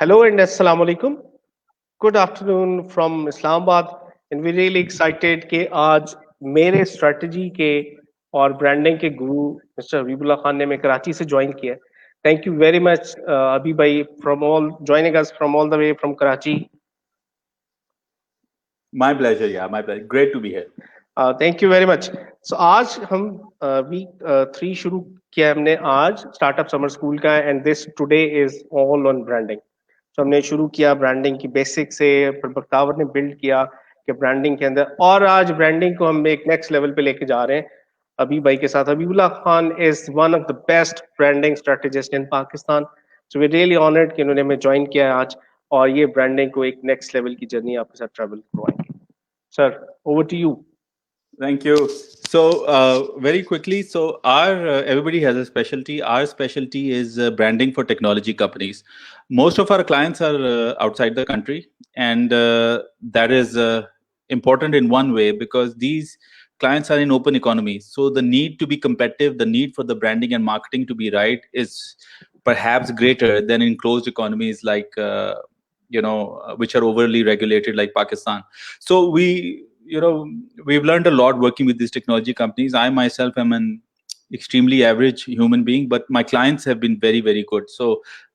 Hello and assalamu alaikum. Good afternoon from Islamabad and we're really excited कि आज मेरे strategy के और branding के गुरु Mr. Habibullah Khan ने मैं कराची से join किया है. Thank you very much Abhi bhai from all joining us from all the way from Karachi. My pleasure. Yeah, my pleasure. Great to be here. Thank you very much. So आज हम week 3 शुरू किया हमने आज startup summer school का and this today is all on branding. तो हमने शुरू किया ब्रांडिंग की बेसिक से फिर बख्तावर ने बिल्ड किया कि ब्रांडिंग के अंदर और आज ब्रांडिंग को हम एक नेक्स्ट लेवल पे लेके जा रहे हैं अभी भाई के साथ Habibullah Khan is one of the best branding strategist in Pakistan so we really honoured कि इन्होंने हमें ज्वाइन किया है आज और ये ब्रांडिंग को एक नेक्स्ट लेवल की जर्नी आपके साथ ट्रैवल करवाएंगे sir over to you Thank you. So, very quickly, so our everybody has a specialty. Our specialty is branding for technology companies. Most of our clients are outside the country, and that is important in one way because these clients are in open economy. So the need to be competitive, the need for the branding and marketing to be right is perhaps greater than in closed economies like which are overly regulated like Pakistan. So we've learned a lot working with these technology companies. I myself am an extremely average human being, but my clients have been very, very good. So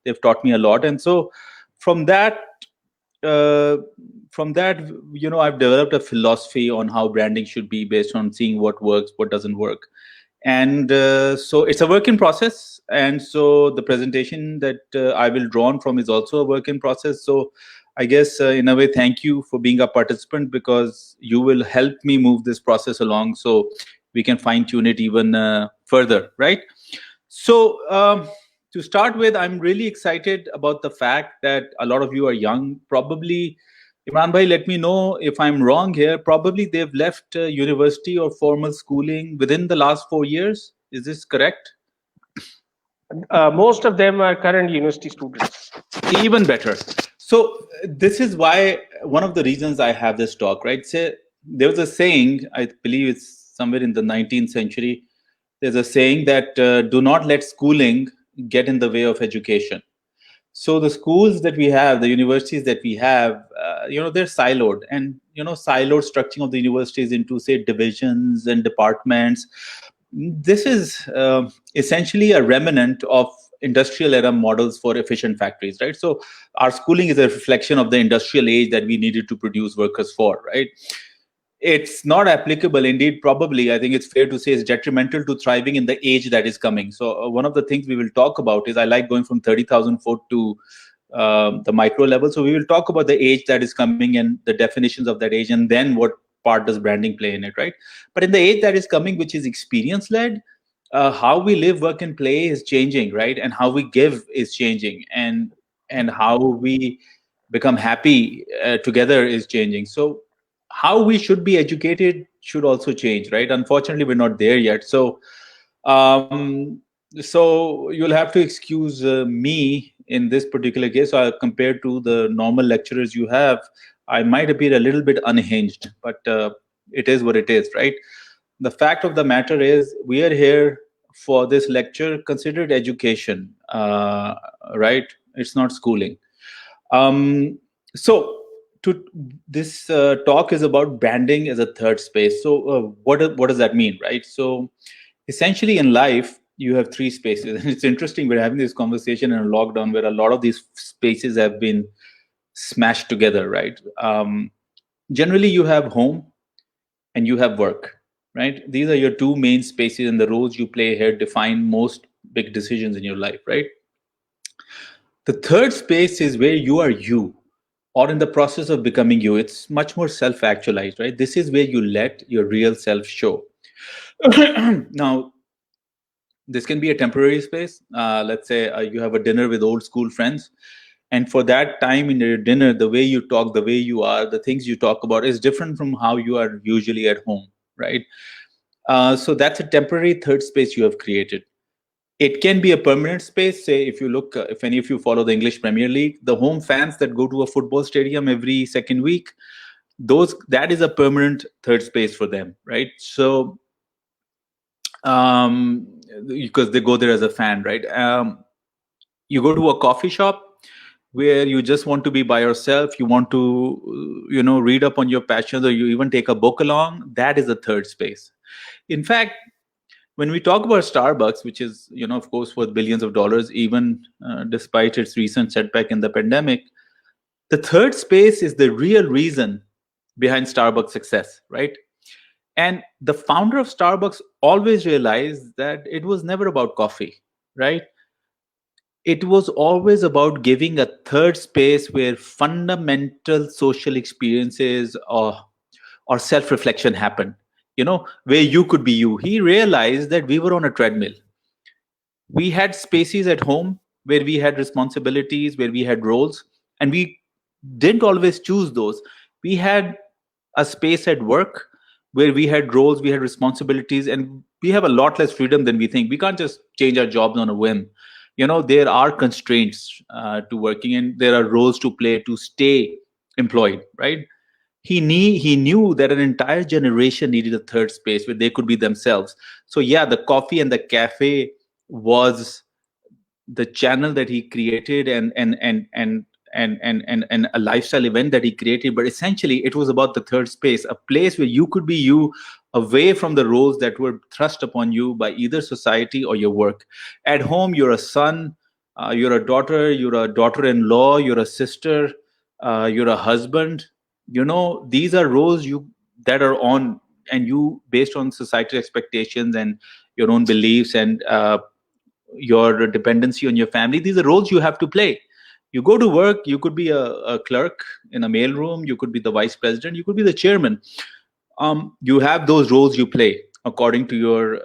they've taught me a lot. And so from that, uh, I've developed a philosophy on how branding should be based on seeing what works, what doesn't work. And so it's a work in process. And so the presentation that I will draw on from is also a work in process. So I guess in a way, thank you for being a participant because you will help me move this process along so we can fine tune it even further, right? So to start with, I'm really excited about the fact that a lot of you are young. Probably, Imran bhai, let me know if I'm wrong here. Probably they've left university or formal schooling within the last 4 years. Is this correct? Most of them are current university students. Even better. So this is why one of the reasons I have this talk, right? So there was a saying, I believe it's somewhere in the 19th century. There's a saying that do not let schooling get in the way of education. So the schools that we have, the universities that we have, they're siloed, and siloed structuring of the universities into say divisions and departments. This is essentially a remnant of industrial era models for efficient factories, right? So our schooling is a reflection of the industrial age that we needed to produce workers for, right? It's not applicable. Indeed, probably, I think it's fair to say it's detrimental to thriving in the age that is coming. So one of the things we will talk about is I like going from 30,000 foot to the micro level. So we will talk about the age that is coming and the definitions of that age, and then what part does branding play in it, right? But in the age that is coming, which is experience led, how we live, work, and play is changing, right? And how we give is changing, and how we become happy together is changing. So how we should be educated should also change, right? Unfortunately, we're not there yet. So so you'll have to excuse me in this particular case. Compared to the normal lecturers you have, I might appear a little bit unhinged, but it is what it is, right? The fact of the matter is we are here for this lecture considered education, right? It's not schooling. So this talk is about branding as a third space. So what does that mean, right? So essentially in life, you have three spaces. And it's interesting, we're having this conversation in a lockdown where a lot of these spaces have been smashed together, right? Generally, you have home and you have work, right? These are your two main spaces, and the roles you play here define most big decisions in your life, right? The third space is where you are you, or in the process of becoming you. It's much more self-actualized, right? This is where you let your real self show. Now, this can be a temporary space. Let's say you have a dinner with old school friends, and for that time in your dinner, the way you talk, the way you are, the things you talk about is different from how you are usually at home, right? So that's a temporary third space you have created. It can be a permanent space. Say, if you look, if any of you follow the English Premier League, the home fans that go to a football stadium every second week, that is a permanent third space for them, right? So, because they go there as a fan, right? You go to a coffee shop, where you just want to be by yourself, you want to read up on your passions, or you even take a book along. That is the third space. In fact, when we talk about Starbucks, which is, of course, worth billions of dollars, even despite its recent setback in the pandemic, the third space is the real reason behind Starbucks success, right? And the founder of Starbucks always realized that it was never about coffee, right? It was always about giving a third space where fundamental social experiences or self-reflection happen, where you could be you. He realized that we were on a treadmill. We had spaces at home where we had responsibilities, where we had roles, and we didn't always choose those. We had a space at work where we had roles, we had responsibilities, and we have a lot less freedom than we think. We can't just change our jobs on a whim. There are constraints to working, and there are roles to play to stay employed, right? He knew that an entire generation needed a third space where they could be themselves. So yeah, the coffee and the cafe was the channel that he created, and a lifestyle event that he created. But essentially it was about the third space, a place where you could be you, away from the roles that were thrust upon you by either society or your work. At home, you're a son, you're a daughter, you're a daughter-in-law, you're a sister, you're a husband. These are roles you that are on, and you, based on societal expectations and your own beliefs, and your dependency on your family, these are roles you have to play. You go to work, you could be a clerk in a mailroom, you could be the vice president, you could be the chairman. You have those roles you play according to your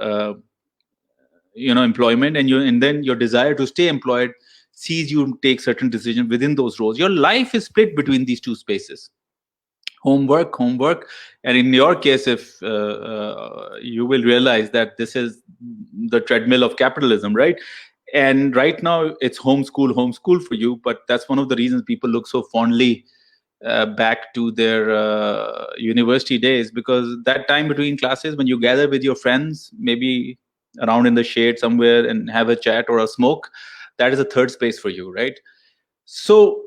employment, and then your desire to stay employed sees you take certain decisions within those roles. Your life is split between these two spaces: homework. And in your case, if you will realize that this is the treadmill of capitalism, right? And right now it's homeschool for you. But that's one of the reasons people look so fondly back to their university days, because that time between classes, when you gather with your friends, maybe around in the shade somewhere, and have a chat or a smoke, that is a third space for you, right? So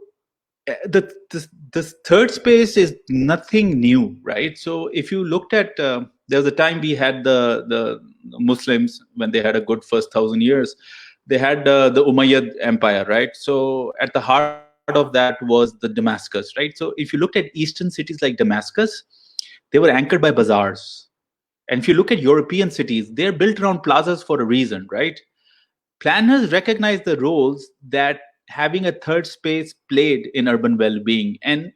this third space is nothing new, right? So if you looked at, there was a time we had the Muslims, when they had a good first 1,000 years, they had the Umayyad Empire, right? So at the heart of that was the Damascus, right? So if you looked at eastern cities like Damascus, they were anchored by bazaars. And if you look at European cities, they're built around plazas for a reason, right? Planners recognize the roles that having a third space played in urban well-being, and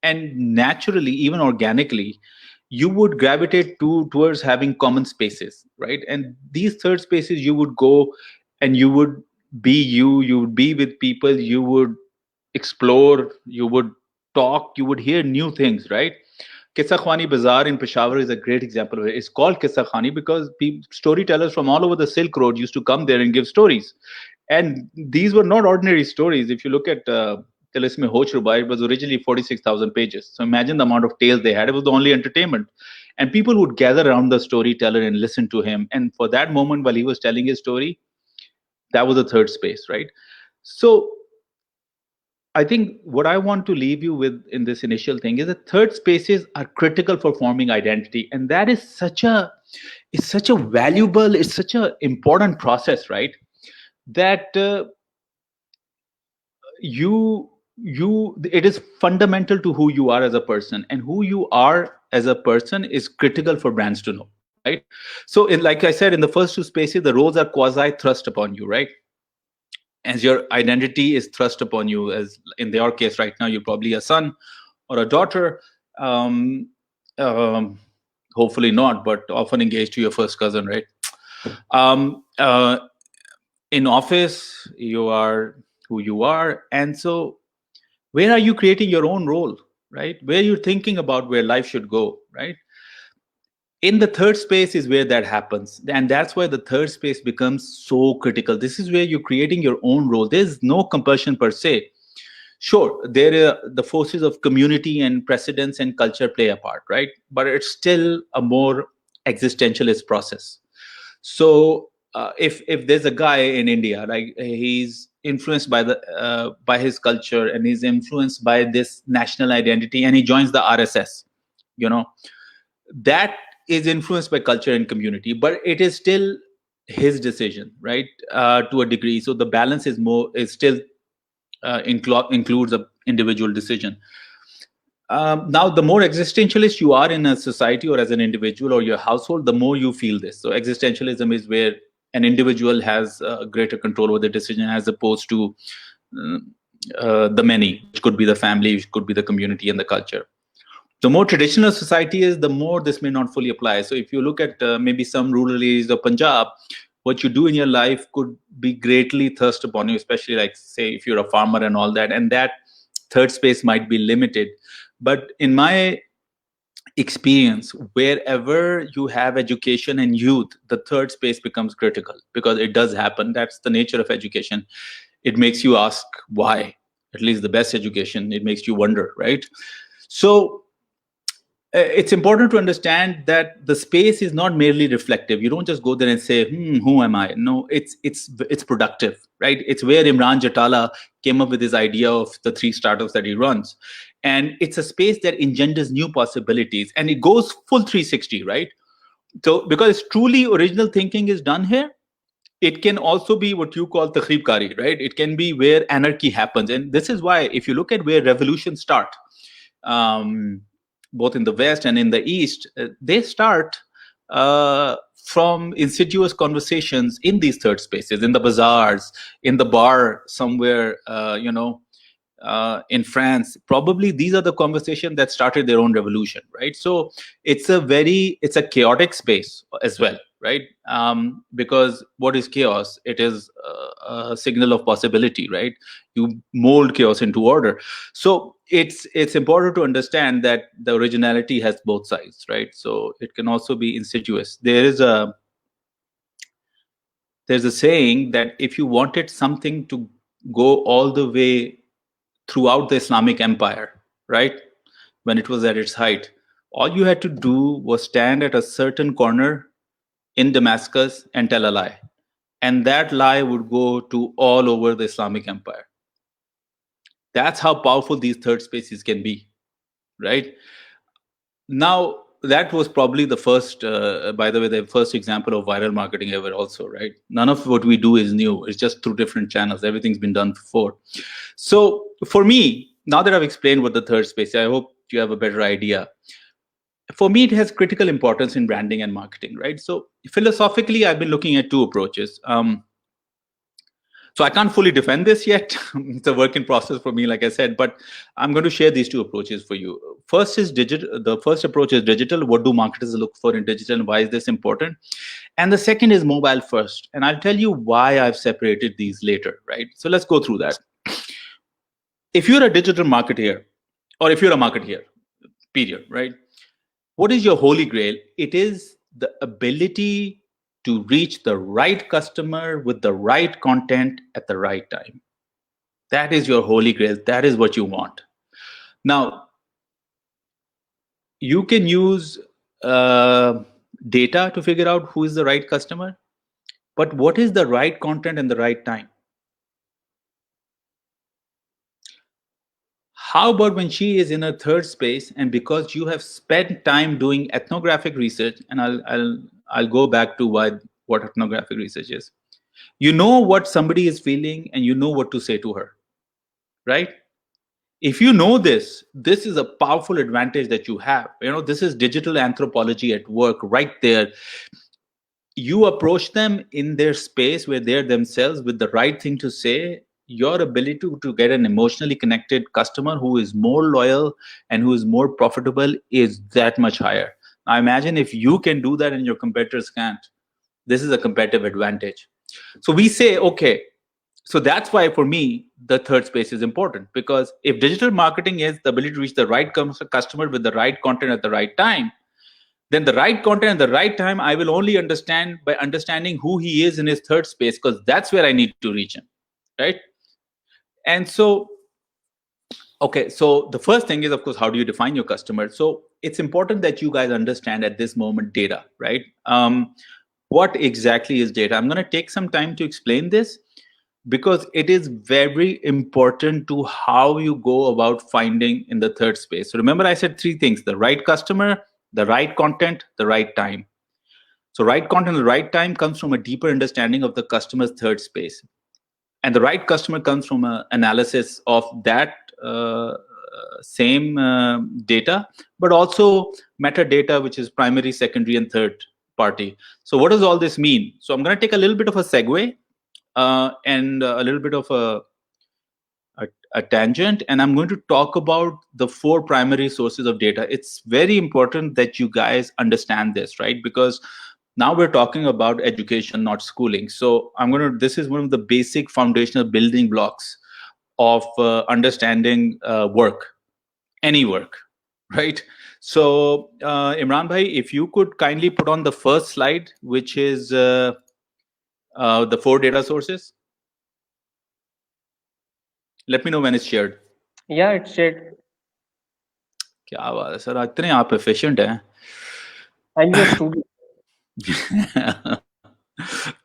naturally, even organically, you would gravitate towards having common spaces, right? And these third spaces, you would go, and you would be you would be with people, you would explore, you would talk, you would hear new things, right? Kissa Khwani Bazaar in Peshawar is a great example of it. It's called Kissa Khani because storytellers from all over the Silk Road used to come there and give stories. And these were not ordinary stories. If you look at Tilisme Hoch Rubai, it was originally 46,000 pages. So imagine the amount of tales they had. It was the only entertainment. And people would gather around the storyteller and listen to him. And for that moment, while he was telling his story, that was the third space, right? So I think what I want to leave you with in this initial thing is that third spaces are critical for forming identity, and that is such a valuable, it's such a important process, right? That it is fundamental to who you are as a person, and who you are as a person is critical for brands to know, right? So, like I said, in the first two spaces, the roles are quasi thrust upon you, right? As your identity is thrust upon you, as in your case right now, you're probably a son or a daughter, um, um, hopefully not, but often engaged to your first cousin, right? um, uh, in office, you are who you are. And so where are you creating your own role, right? Where you're thinking about where life should go, right? In the third space is where that happens, and that's why the third space becomes so critical. This is where you're creating your own role. There's no compulsion per se. Sure, there are the forces of community and precedence and culture play a part, right? But it's still a more existentialist process. So if there's a guy in India, like influenced by his culture, and he's influenced by this national identity, and he joins the RSS. You know, that is influenced by culture and community, but it is still his decision, right? To a degree. So the balance is still includes a individual decision. Now, the more existentialist you are in a society or as an individual or your household, the more you feel this. So existentialism is where an individual has greater control over the decision as opposed to uh, the many, which could be the family, which could be the community and the culture. The more traditional society is, the more this may not fully apply. So if you look at maybe some rural areas of Punjab, what you do in your life could be greatly thrust upon you, especially like say if you're a farmer and all that, and that third space might be limited. But in my experience, wherever you have education and youth, the third space becomes critical because it does happen. That's the nature of education. It makes you ask why. At least the best education, it makes you wonder, right? So it's important to understand that the space is not merely reflective. You don't just go there and say, who am I? No, it's productive, right? It's where Imran Jatala came up with his idea of the 3 startups that he runs. And it's a space that engenders new possibilities, and it goes full 360, right? So because truly original thinking is done here, it can also be what you call takhrib kari, right? It can be where anarchy happens. And this is why if you look at where revolutions start, um, both in the West and in the East, they start from insidious conversations in these third spaces, in the bazaars, in the bar somewhere, in France. Probably these are the conversations that started their own revolution, right? So it's a chaotic space as well, right? Because what is chaos? It is a signal of possibility, right? You mold chaos into order. So it's important to understand that the originality has both sides, right? So it can also be insidious. There's a saying that if you wanted something to go all the way throughout the Islamic Empire, right? When it was at its height, all you had to do was stand at a certain corner in Damascus and tell a lie. And that lie would go to all over the Islamic Empire. That's how powerful these third spaces can be, right? Now, that was probably the first, by the way, the first example of viral marketing ever, also, right? None of what we do is new. It's just through different channels. Everything's been done before. So, for me, now that I've explained what the third space is, I hope you have a better idea. For me, it has critical importance in branding and marketing, right? So, philosophically, I've been looking at 2 approaches. So I can't fully defend this yet. It's a work in process for me, like I said, but I'm going to share these 2 approaches for you. First is digital. The first approach is digital. What do marketers look for in digital and why is this important? And the second is mobile first. And I'll tell you why I've separated these later, right? So let's go through that. If you're a digital marketer, or if you're a marketer, period, right? What is your holy grail? It is the ability to reach the right customer with the right content at the right time. That is your holy grail. That is what you want. Now, you can use data to figure out who is the right customer, but what is the right content and the right time? How about when she is in a third space, and because you have spent time doing ethnographic research, and I'll go back to what ethnographic research is. You know what somebody is feeling, and you know what to say to her, right? If you know this is a powerful advantage that you have. This is digital anthropology at work right there. You approach them in their space where they're themselves with the right thing to say. Your ability to get an emotionally connected customer who is more loyal and who is more profitable is that much higher. Now imagine if you can do that and your competitors can't. This is a competitive advantage. So we say, okay, so that's why for me, the third space is important, because if digital marketing is the ability to reach the right customer with the right content at the right time, then the right content at the right time, I will only understand by understanding who he is in his third space, because that's where I need to reach him, right? And so, okay, so the first thing is, of course, how do you define your customer? So it's important that you guys understand at this moment data, right? What exactly is data? I'm going to take some time to explain this, because it is very important to how you go about finding in the third space. So remember, I said three things: the right customer, the right content, the right time. So right content at the right time comes from a deeper understanding of the customer's third space, and the right customer comes from an analysis of that same data, but also metadata, which is primary, secondary, and third party. So what does all this mean? So I'm going to take a little bit of a segue and a little bit of a tangent, and I'm going to talk about the four primary sources of data. It's very important that you guys understand this, right? Because now we're talking about education, not schooling. So this is one of the basic foundational building blocks of understanding work, any work, right? So Imran bhai, if you could kindly put on the first slide, which is the four data sources. Let me know when it's shared. Yeah, it's shared. क्या बात है sir, इतने आप efficient हैं. I'm your student.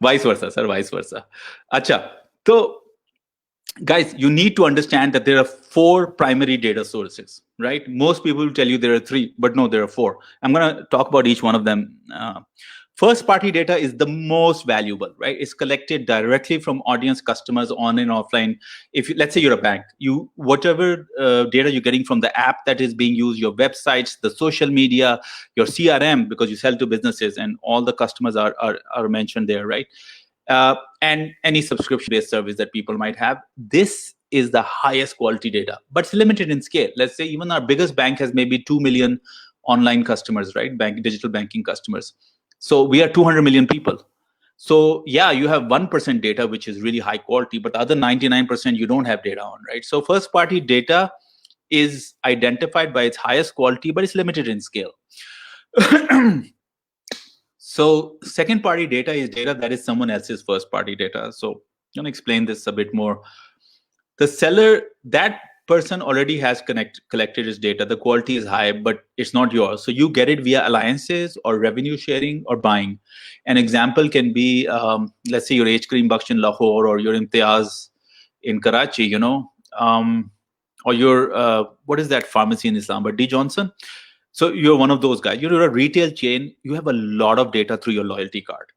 Vice versa, sir, vice versa. Acha, so guys, you need to understand that there are four primary data sources, right? Most people will tell you there are three, but no, there are four. I'm going to talk about each one of them. First party data is the most valuable, right? It's collected directly from audience, customers, on and offline. Let's say you're a bank, whatever data you're getting from the app that is being used, your websites, the social media, your CRM, because you sell to businesses and all the customers are mentioned there, right? And any subscription-based service that people might have. This is the highest quality data, but it's limited in scale. Let's say even our biggest bank has maybe 2 million online customers, right? Digital banking customers. So we are 200 million people. So yeah, you have 1% data, which is really high quality, but the other 99% you don't have data on, right? So first party data is identified by its highest quality, but it's limited in scale. So second party data is data that is someone else's first party data. So I'm going to explain this a bit more. The seller, that person already has collected his data. The quality is high, but it's not yours. So you get it via alliances or revenue sharing or buying. An example can be, let's say your H Cream Baksh in Lahore, or your Imtiaz in Karachi, or your, what is that pharmacy in Islamabad, D. Johnson? So you're one of those guys. You're a retail chain. You have a lot of data through your loyalty card.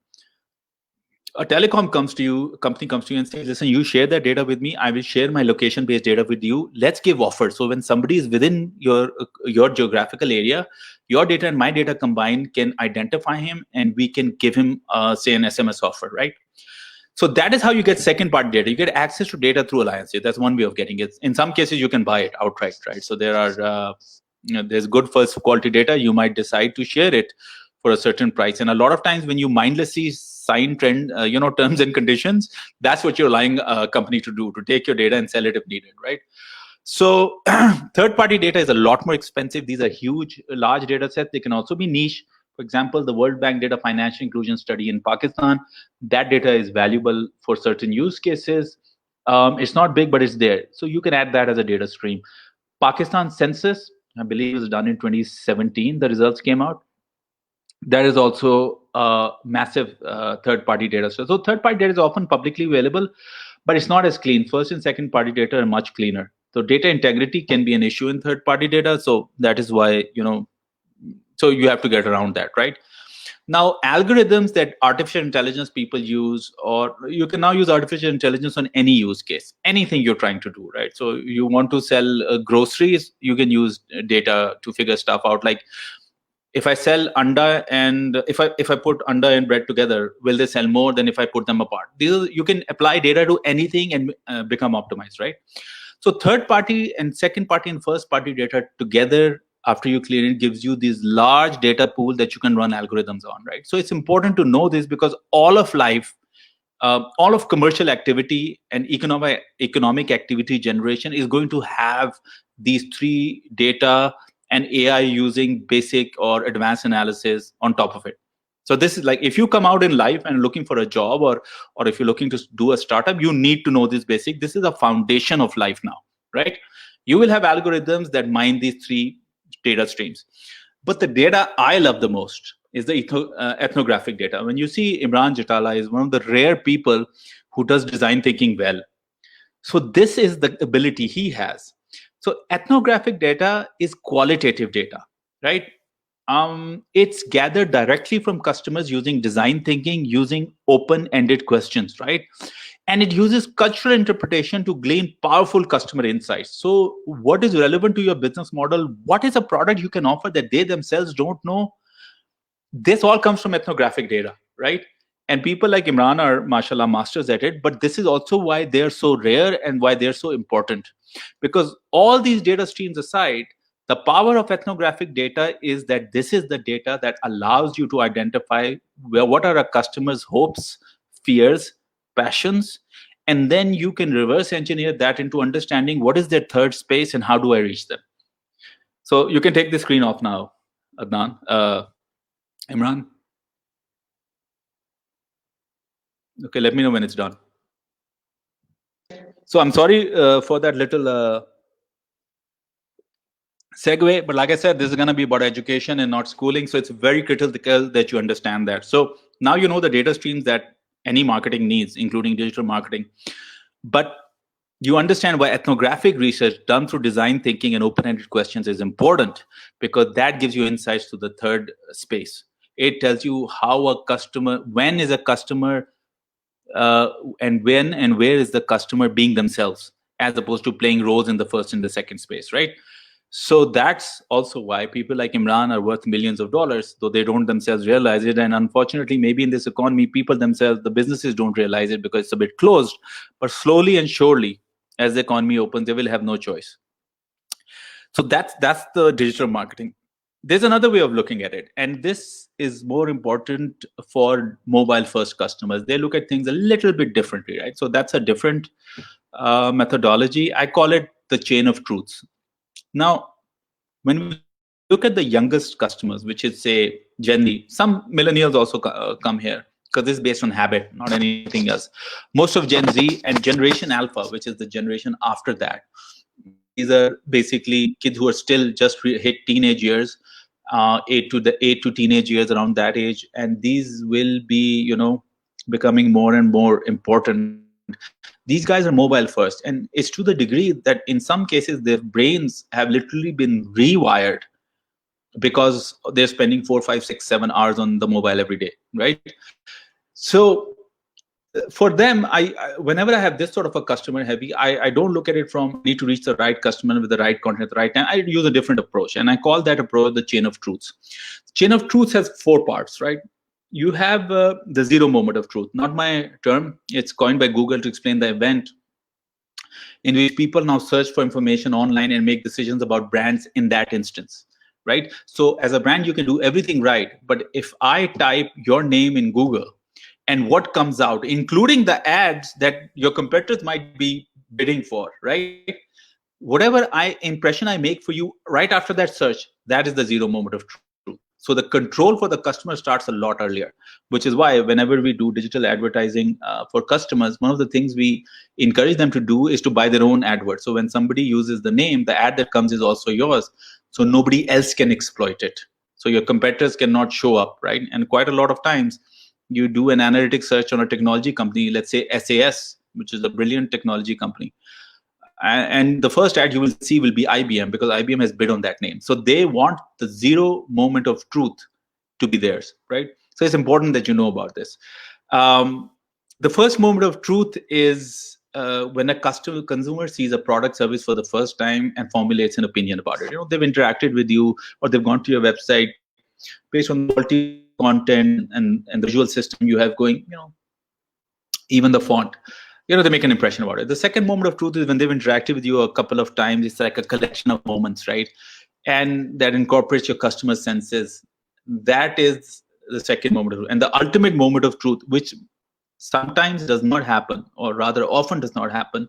A telecom company comes to you and says, listen, you share that data with me. I will share my location-based data with you. Let's give offers. So when somebody is within your geographical area, your data and my data combined can identify him, and we can give him, say, an SMS offer, right? So that is how you get second-party data. You get access to data through alliances. That's one way of getting it. In some cases, you can buy it outright, right? So there are, there's good first quality data. You might decide to share it for a certain price. And a lot of times when you mindlessly sign terms and conditions, that's what you're allowing a company to do, to take your data and sell it if needed, right? So third-party data is a lot more expensive. These are huge, large data sets. They can also be niche. For example, the World Bank did a financial inclusion study in Pakistan. That data is valuable for certain use cases. It's not big, but it's there. So you can add that as a data stream. Pakistan census, I believe, was done in 2017. The results came out. There is also a massive third-party data. So third-party data is often publicly available, but it's not as clean. First and second-party data are much cleaner. So data integrity can be an issue in third-party data. So that is why, so you have to get around that, right? Now, algorithms that artificial intelligence people use, or you can now use artificial intelligence on any use case, anything you're trying to do, right? So you want to sell groceries, you can use data to figure stuff out. Like, if I sell anda and if I put anda and bread together, will they sell more than if I put them apart? You can apply data to anything and become optimized, right? So third party and second party and first party data together, after you clean it, gives you this large data pool that you can run algorithms on, right? So it's important to know this, because all of life, all of commercial activity and economic activity generation is going to have these three data and AI using basic or advanced analysis on top of it. So this is like, if you come out in life and looking for a job, or if you're looking to do a startup, you need to know this basic. This is a foundation of life now, right? You will have algorithms that mine these three data streams. But the data I love the most is the ethnographic data. When you see Imran Jatala is one of the rare people who does design thinking well. So this is the ability he has. So ethnographic data is qualitative data, right? It's gathered directly from customers using design thinking, using open-ended questions, right? And it uses cultural interpretation to glean powerful customer insights. So, what is relevant to your business model? What is a product you can offer that they themselves don't know? This all comes from ethnographic data, right? And people like Imran are, mashallah, masters at it. But this is also why they're so rare and why they're so important. Because all these data streams aside, the power of ethnographic data is that this is the data that allows you to identify what are a customer's hopes, fears, passions, and then you can reverse engineer that into understanding what is their third space and how do I reach them. So you can take the screen off now, Adnan. Imran? Okay, let me know when it's done. So I'm sorry for that little segue, but like I said, this is going to be about education and not schooling. So it's very critical that you understand that. So now you know the data streams that any marketing needs, including digital marketing. But you understand why ethnographic research done through design thinking and open-ended questions is important, because that gives you insights to the third space. It tells you how a customer, when is a customer, and when and where is the customer being themselves, as opposed to playing roles in the first and the second space, right? So that's also why people like Imran are worth millions of dollars, though they don't themselves realize it. And unfortunately, maybe in this economy, people themselves, the businesses don't realize it because it's a bit closed. But slowly and surely, as the economy opens, they will have no choice. So that's the digital marketing. There's another way of looking at it, and this is more important for mobile first customers. They look at things a little bit differently, right? So that's a different methodology. I call it the chain of truths. Now, when we look at the youngest customers, which is, say, Gen Z, some millennials also come here because this is based on habit, not anything else. Most of Gen Z and Generation Alpha, which is the generation after that, these are basically kids who are still just hit teenage years, 8 to teenage years, around that age, and these will be, becoming more and more important. These guys are mobile first, and it's to the degree that in some cases their brains have literally been rewired because they're spending 4, 5, 6, 7 hours on the mobile every day, right? So for them, whenever I have this sort of a customer heavy, I don't look at it from I need to reach the right customer with the right content at the right time. I use a different approach, and I call that approach the chain of truths. Chain of truths has 4 parts, right? You have the zero moment of truth, not my term. It's coined by Google to explain the event in which people now search for information online and make decisions about brands in that instance, right? So as a brand, you can do everything right. But if I type your name in Google and what comes out, including the ads that your competitors might be bidding for, right? Whatever impression I make for you right after that search, that is the zero moment of truth. So the control for the customer starts a lot earlier, which is why whenever we do digital advertising for customers, one of the things we encourage them to do is to buy their own advert. So when somebody uses the name, the ad that comes is also yours. So nobody else can exploit it. So your competitors cannot show up, right? And quite a lot of times, you do an analytic search on a technology company, let's say SAS, which is a brilliant technology company. And the first ad you will see will be IBM, because IBM has bid on that name. So they want the zero moment of truth to be theirs, right? So it's important that you know about this. The first moment of truth is when a consumer sees a product service for the first time and formulates an opinion about it. They've interacted with you, or they've gone to your website based on the quality of content and the visual system you have going, even the font. They make an impression about it. The second moment of truth is when they've interacted with you a couple of times. It's like a collection of moments, right? And that incorporates your customer senses. That is the second moment of truth. And the ultimate moment of truth, which sometimes does not happen, or rather often does not happen,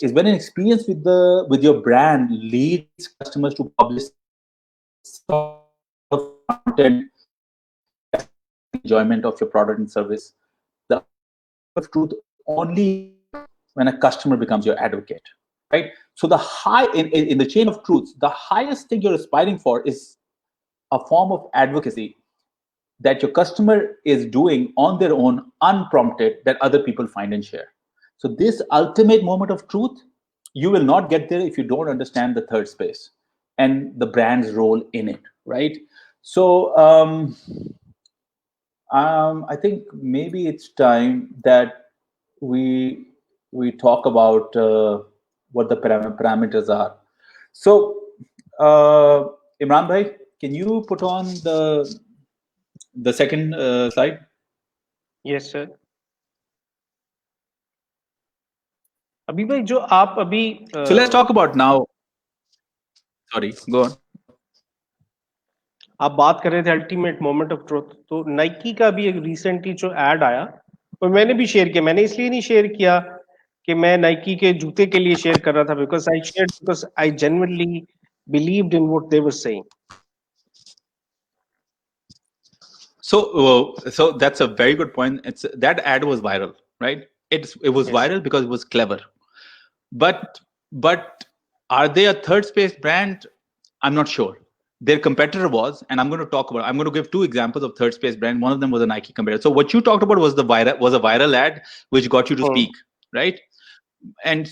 is when an experience with your brand leads customers to publish content enjoyment of your product and service. The of truth only when a customer becomes your advocate, right? So the high in the chain of truths, the highest thing you're aspiring for is a form of advocacy that your customer is doing on their own, unprompted, that other people find and share. So, this ultimate moment of truth, you will not get there if you don't understand the third space and the brand's role in it, right? So, I think maybe it's time that we we talk about what the parameters are. So, uh, Imran bhai, can you put on the second slide? Yes, sir. अभी भाई जो आप अभी So let's talk about now. Sorry, go on. आप बात कर रहे थे अल्टीमेट मोमेंट ऑफ ट्रुथ, तो नाइकी का भी एक रिसेंटली जो एड आया, और मैंने भी शेयर किया। मैंने इसलिए नहीं शेयर किया कि मैं नाइकी के जूते के लिए शेयर कर रहा था, because I genuinely believed in what they were saying. So that's a very good point. It's that ad was viral, right? It was Yes. viral because it was clever. But are they a third space brand? I'm not sure. Their competitor was, and I'm going to talk about. I'm going to give two examples of third space brand. One of them was a Nike competitor. So what you talked about was a viral ad which got you to speak, right? And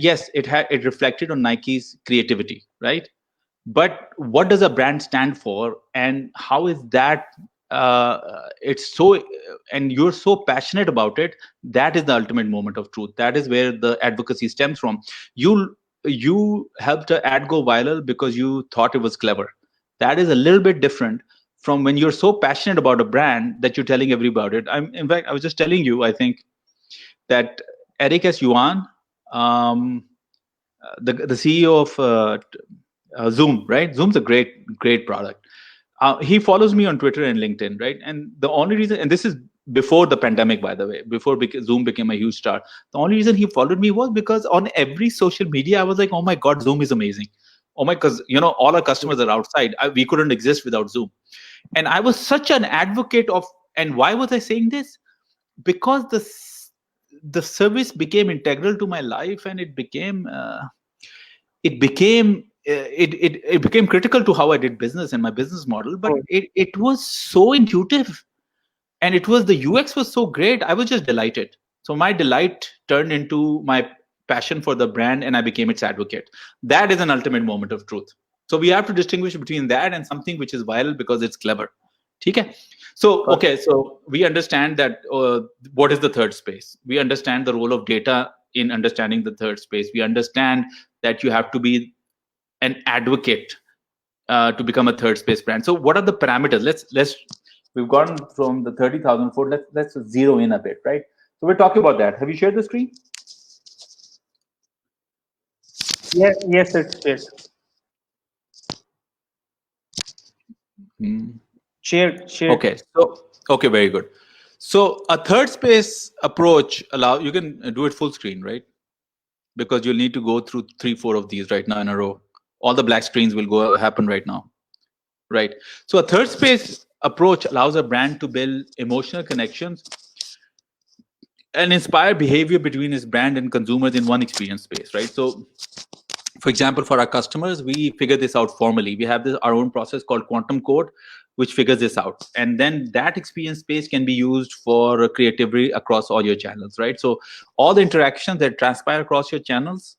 yes, it reflected on Nike's creativity, right? But what does a brand stand for, and how is that it's so, and you're so passionate about it, that is the ultimate moment of truth. That is where the advocacy stems from. You helped an ad go viral because you thought it was clever. That is a little bit different from when you're so passionate about a brand that you're telling everybody about it. In fact, I was just telling you, I think that Eric S. Yuan, the CEO of Zoom, right? Zoom's a great product. He follows me on Twitter and LinkedIn, right? And the only reason, and this is before the pandemic, by the way, before Zoom became a huge star, the only reason he followed me was because on every social media, I was like, oh my God, Zoom is amazing. Oh my, because, all our customers are outside. We couldn't exist without Zoom. And I was such an advocate of, and why was I saying this? Because the service became integral to my life, and it became critical to how I did business and my business model. But it was so intuitive, and the UX was so great. I was just delighted. So my delight turned into my passion for the brand, and I became its advocate. That is an ultimate moment of truth. So we have to distinguish between that and something which is viral because it's clever. Okay. So we understand that what is the third space. We understand the role of data in understanding the third space. We understand that you have to be an advocate to become a third space brand. So what are the parameters? Let's we've gone from the 30,000 foot. Let's zero in a bit, right? So we're talking about that. Have you shared the screen? Yeah, yes, it's shared. Shared. Okay, very good. So a third space approach you can do it full screen, right? Because you'll need to go through 3-4 of these right now in a row. All the black screens will happen right now, right? So a third space approach allows a brand to build emotional connections and inspire behavior between its brand and consumers in one experience space, right? So, for example, for our customers, we figure this out formally. We have our own process called quantum code, which figures this out, and then that experience space can be used for creativity across all your channels, right? So all the interactions that transpire across your channels,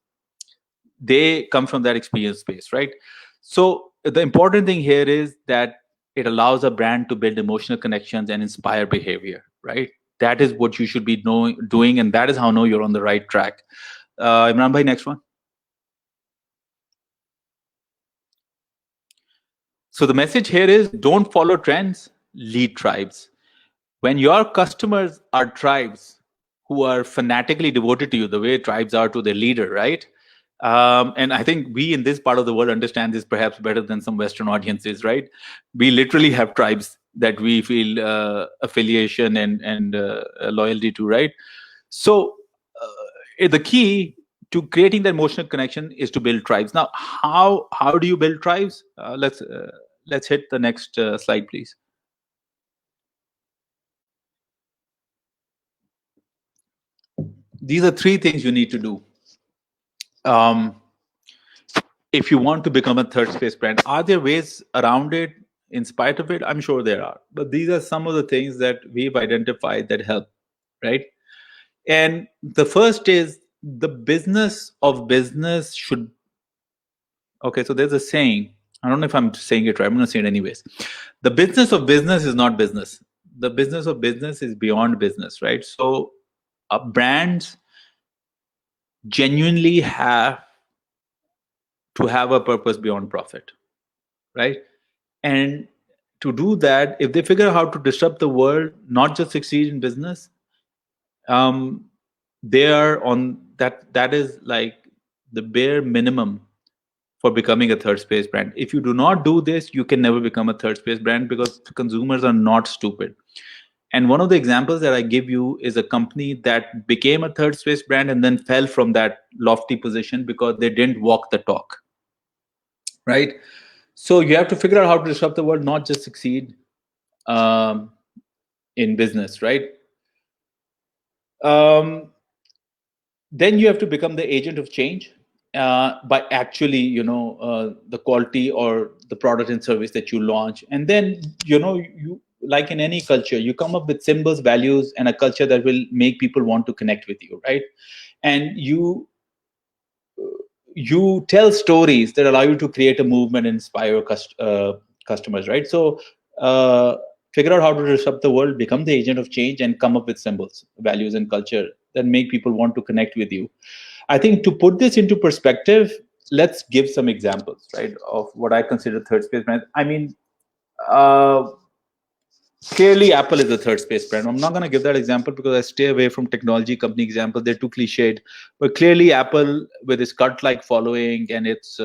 they come from that experience space, right? So the important thing here is that it allows a brand to build emotional connections and inspire behavior, right? That is what you should be doing, and that is how I know you're on the right track. Imran bhai, next one. So the message here is, don't follow trends, lead tribes. When your customers are tribes who are fanatically devoted to you, the way tribes are to their leader, right? And I think we in this part of the world understand this perhaps better than some Western audiences, right? We literally have tribes that we feel affiliation and loyalty to, right? So the key to creating that emotional connection is to build tribes. Now, how do you build tribes? Let's hit the next slide, please. These are 3 things you need to do. If you want to become a third space brand, are there ways around it? In spite of it, I'm sure there are. But these are some of the things that we've identified that help, right? And the first is the business of business should. Okay, so there's a saying. I don't know if I'm saying it right. I'm going to say it anyways. The business of business is not business. The business of business is beyond business, right? So brands genuinely have to have a purpose beyond profit, right? And to do that, if they figure out how to disrupt the world, not just succeed in business, um, they are on that. That is like the bare minimum for becoming a third space brand. If you do not do this, you can never become a third space brand because consumers are not stupid. And one of the examples that I give you is a company that became a third space brand and then fell from that lofty position because they didn't walk the talk, right? So you have to figure out how to disrupt the world, not just succeed um, in business, right? Um, then you have to become the agent of change by actually, the quality or the product and service that you launch. And then, you, like in any culture, you come up with symbols, values, and a culture that will make people want to connect with you, right? And you tell stories that allow you to create a movement and inspire your customers, right? So uh, figure out how to disrupt the world, become the agent of change, and come up with symbols, values, and culture that make people want to connect with you. I think to put this into perspective, let's give some examples, right, of what I consider third space brands. I mean, uh, clearly Apple is a third space brand. I'm not going to give that example because I stay away from technology company examples. They're too cliched. But clearly Apple, with its cult-like following and its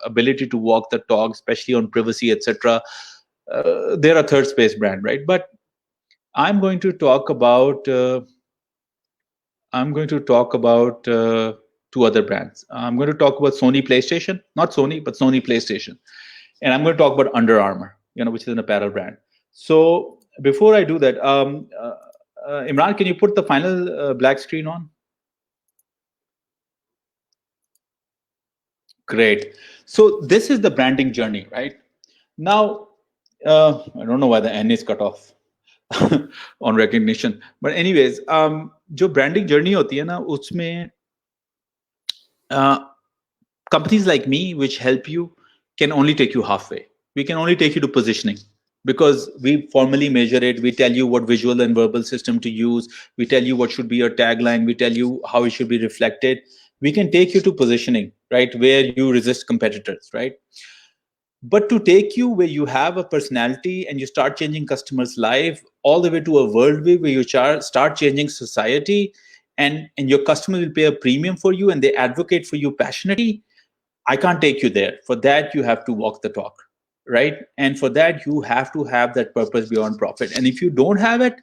ability to walk the talk, especially on privacy, etc., they're a third space brand, right? But I'm going to talk about two other brands. I'm going to talk about Sony PlayStation, not Sony, but Sony PlayStation, and I'm going to talk about Under Armour, which is an apparel brand. So before I do that, Imran, can you put the final black screen on? Great. So this is the branding journey, right? Now, I don't know why the N is cut off on recognition, but anyways, जो branding journey होती है ना, उसमें companies like me, which help you, can only take you halfway. We can only take you to positioning because we formally measure it. We tell you what visual and verbal system to use. We tell you what should be your tagline. We tell you how it should be reflected. We can take you to positioning, right, where you resist competitors, right? But to take you where you have a personality and you start changing customers' life, all the way to a worldview where you start changing society, and your customers will pay a premium for you and they advocate for you passionately, I can't take you there. For that, you have to walk the talk, right? And for that, you have to have that purpose beyond profit. And if you don't have it,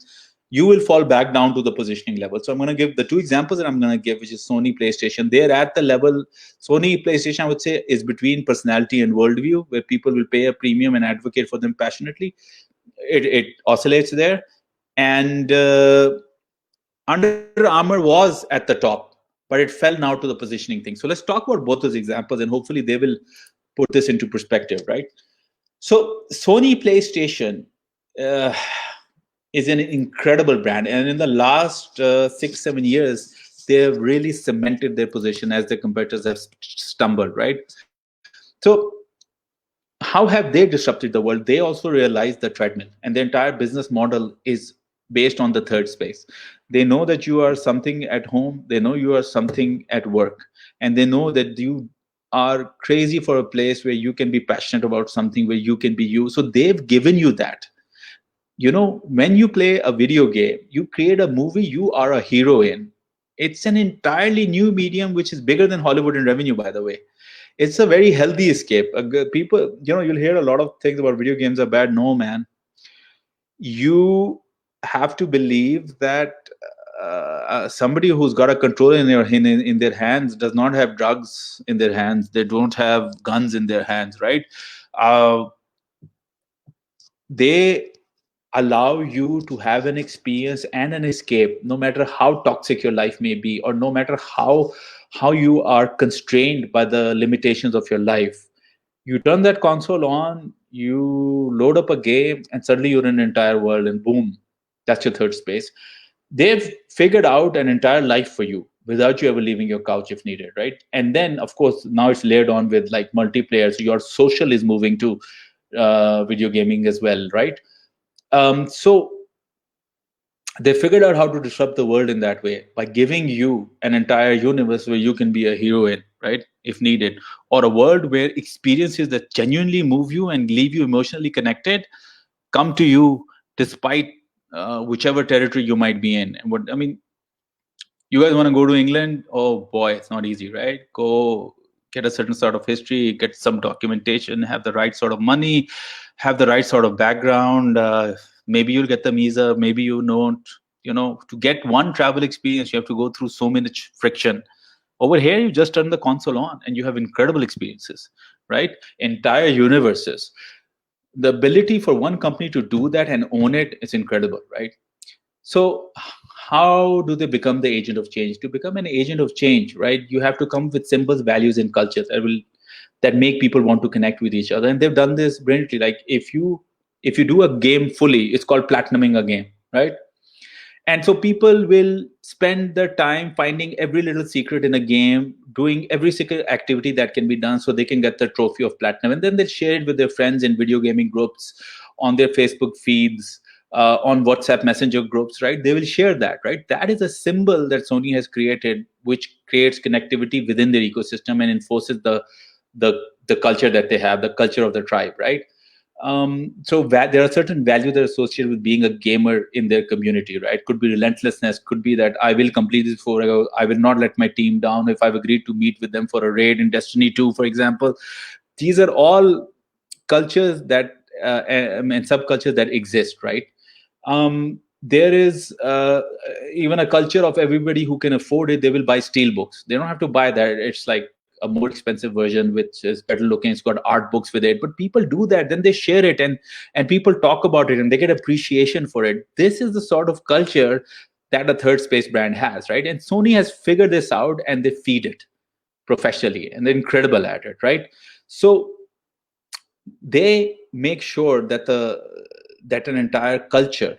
you will fall back down to the positioning level. So I'm going to give the two examples that I'm going to give, which is Sony PlayStation. They're at the level, Sony PlayStation, I would say, is between personality and worldview, where people will pay a premium and advocate for them passionately. It oscillates there. And Under Armour was at the top, but it fell now to the positioning thing. So let's talk about both those examples, and hopefully they will put this into perspective, right? So Sony PlayStation uh, is an incredible brand, and in the last 6-7 years, they have really cemented their position as their competitors have stumbled, right? So how have they disrupted the world? They also realized the treadmill, and the entire business model is based on the third space. They know that you are something at home, they know you are something at work, and they know that you are crazy for a place where you can be passionate about something, where you can be you. So they've given you that. When you play a video game, you create a movie, you are a hero in. It's an entirely new medium which is bigger than Hollywood in revenue, by the way. It's a very healthy escape. People, you'll hear a lot of things about video games are bad. No, man. You have to believe that somebody who's got a controller in their hands does not have drugs in their hands. They don't have guns in their hands, right? They allow you to have an experience and an escape, no matter how toxic your life may be, or no matter how you are constrained by the limitations of your life. You turn that console on, you load up a game and suddenly you're in an entire world, and boom, that's your third space. They've figured out an entire life for you without you ever leaving your couch if needed, right? And then of course now it's layered on with like multiplayer, so your social is moving to video gaming as well, right? So they figured out how to disrupt the world in that way by giving you an entire universe where you can be a hero in, right, if needed, or a world where experiences that genuinely move you and leave you emotionally connected come to you despite whichever territory you might be in. And what I mean, you guys want to go to England? Oh boy, it's not easy, right? Go get a certain sort of history, get some documentation, have the right sort of money, have the right sort of background. Maybe you'll get the visa, maybe you don't. You know, to get one travel experience, you have to go through so much friction. Over here, you just turn the console on and you have incredible experiences, right? Entire universes. The ability for one company to do that and own it is incredible, right? So how do they become the agent of change? To become an agent of change, right, you have to come with symbols, values, and cultures that make people want to connect with each other. And they've done this brilliantly. Like if you do a game fully, it's called platinuming a game, right? And so people will spend their time finding every little secret in a game, doing every single activity that can be done so they can get the trophy of platinum. And then they'll share it with their friends in video gaming groups, on their Facebook feeds, on WhatsApp Messenger groups, right? They will share that, right? That is a symbol that Sony has created, which creates connectivity within their ecosystem and enforces the the culture that they have, the culture of the tribe, right? So there are certain values that are associated with being a gamer in their community, right? Could be relentlessness, could be that I will complete this before I go, I will not let my team down if I've agreed to meet with them for a raid in Destiny 2, for example. These are all cultures that and subcultures that exist, right? There is even a culture of everybody who can afford it, they will buy steel books. They don't have to buy that. It's like a more expensive version which is better looking, it's got art books with it, but people do that, then they share it, and people talk about it and they get appreciation for it. This is the sort of culture that a third space brand has, right? And Sony has figured this out and they feed it professionally and they're incredible at it, right? So they make sure that that an entire culture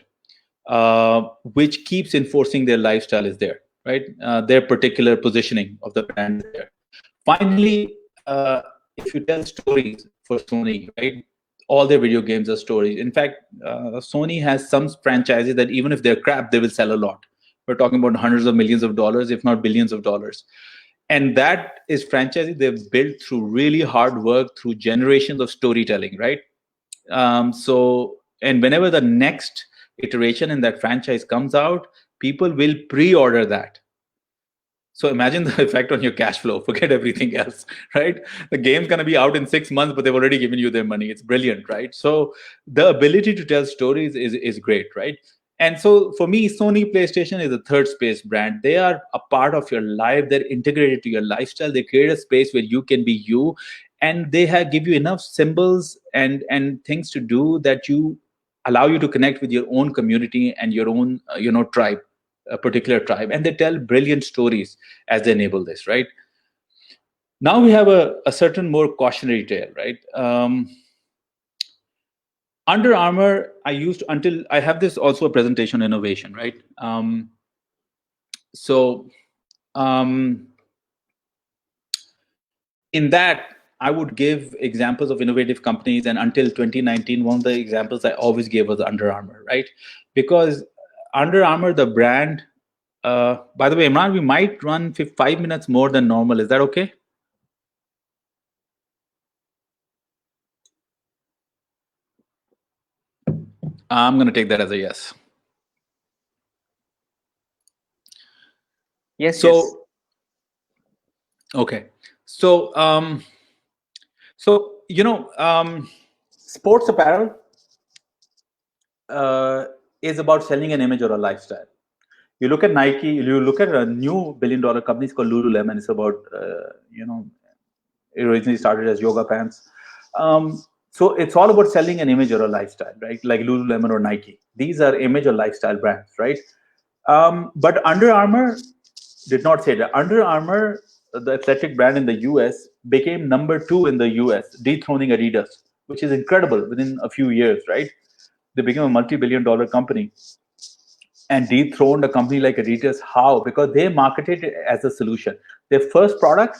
which keeps enforcing their lifestyle is there, right? Their particular positioning of the brand is there. Finally, if you tell stories for Sony, right, all their video games are stories. In fact, Sony has some franchises that even if they're crap, they will sell a lot. We're talking about hundreds of millions of dollars, if not billions of dollars. And that is franchises they've built through really hard work, through generations of storytelling, right? And whenever the next iteration in that franchise comes out, people will pre-order that. So imagine the effect on your cash flow. Forget everything else, right? The game's going to be out in 6 months, but they've already given you their money. It's brilliant, right? So the ability to tell stories is great, right? And so for me, Sony PlayStation is a third space brand. They are a part of your life. They're integrated to your lifestyle. They create a space where you can be you, and they give you enough symbols and things to do that you allow you to connect with your own community and your own tribe, a particular tribe, and they tell brilliant stories as they enable this, right? Now we have a certain more cautionary tale, right? Under Armour, I used until I have this also a presentation innovation, right? So in that, I would give examples of innovative companies, and until 2019, one of the examples I always gave was Under Armour, right? Because Under Armour, the brand, by the way, Imran, we might run 5 minutes more than normal. Is that okay? I'm going to take that as a yes. Yes. So, yes. okay. So, sports apparel is about selling an image or a lifestyle. You look at Nike, you look at a new billion-dollar company called Lululemon. It's about, it originally started as yoga pants. So it's all about selling an image or a lifestyle, right? Like Lululemon or Nike. These are image or lifestyle brands, right? But Under Armour did not say that. Under Armour, the athletic brand in the US, became number 2 in the US, dethroning Adidas which is incredible within a few years, right? They became a multi-billion-dollar company and dethroned a company like Adidas. How? Because they marketed it as a solution. Their first product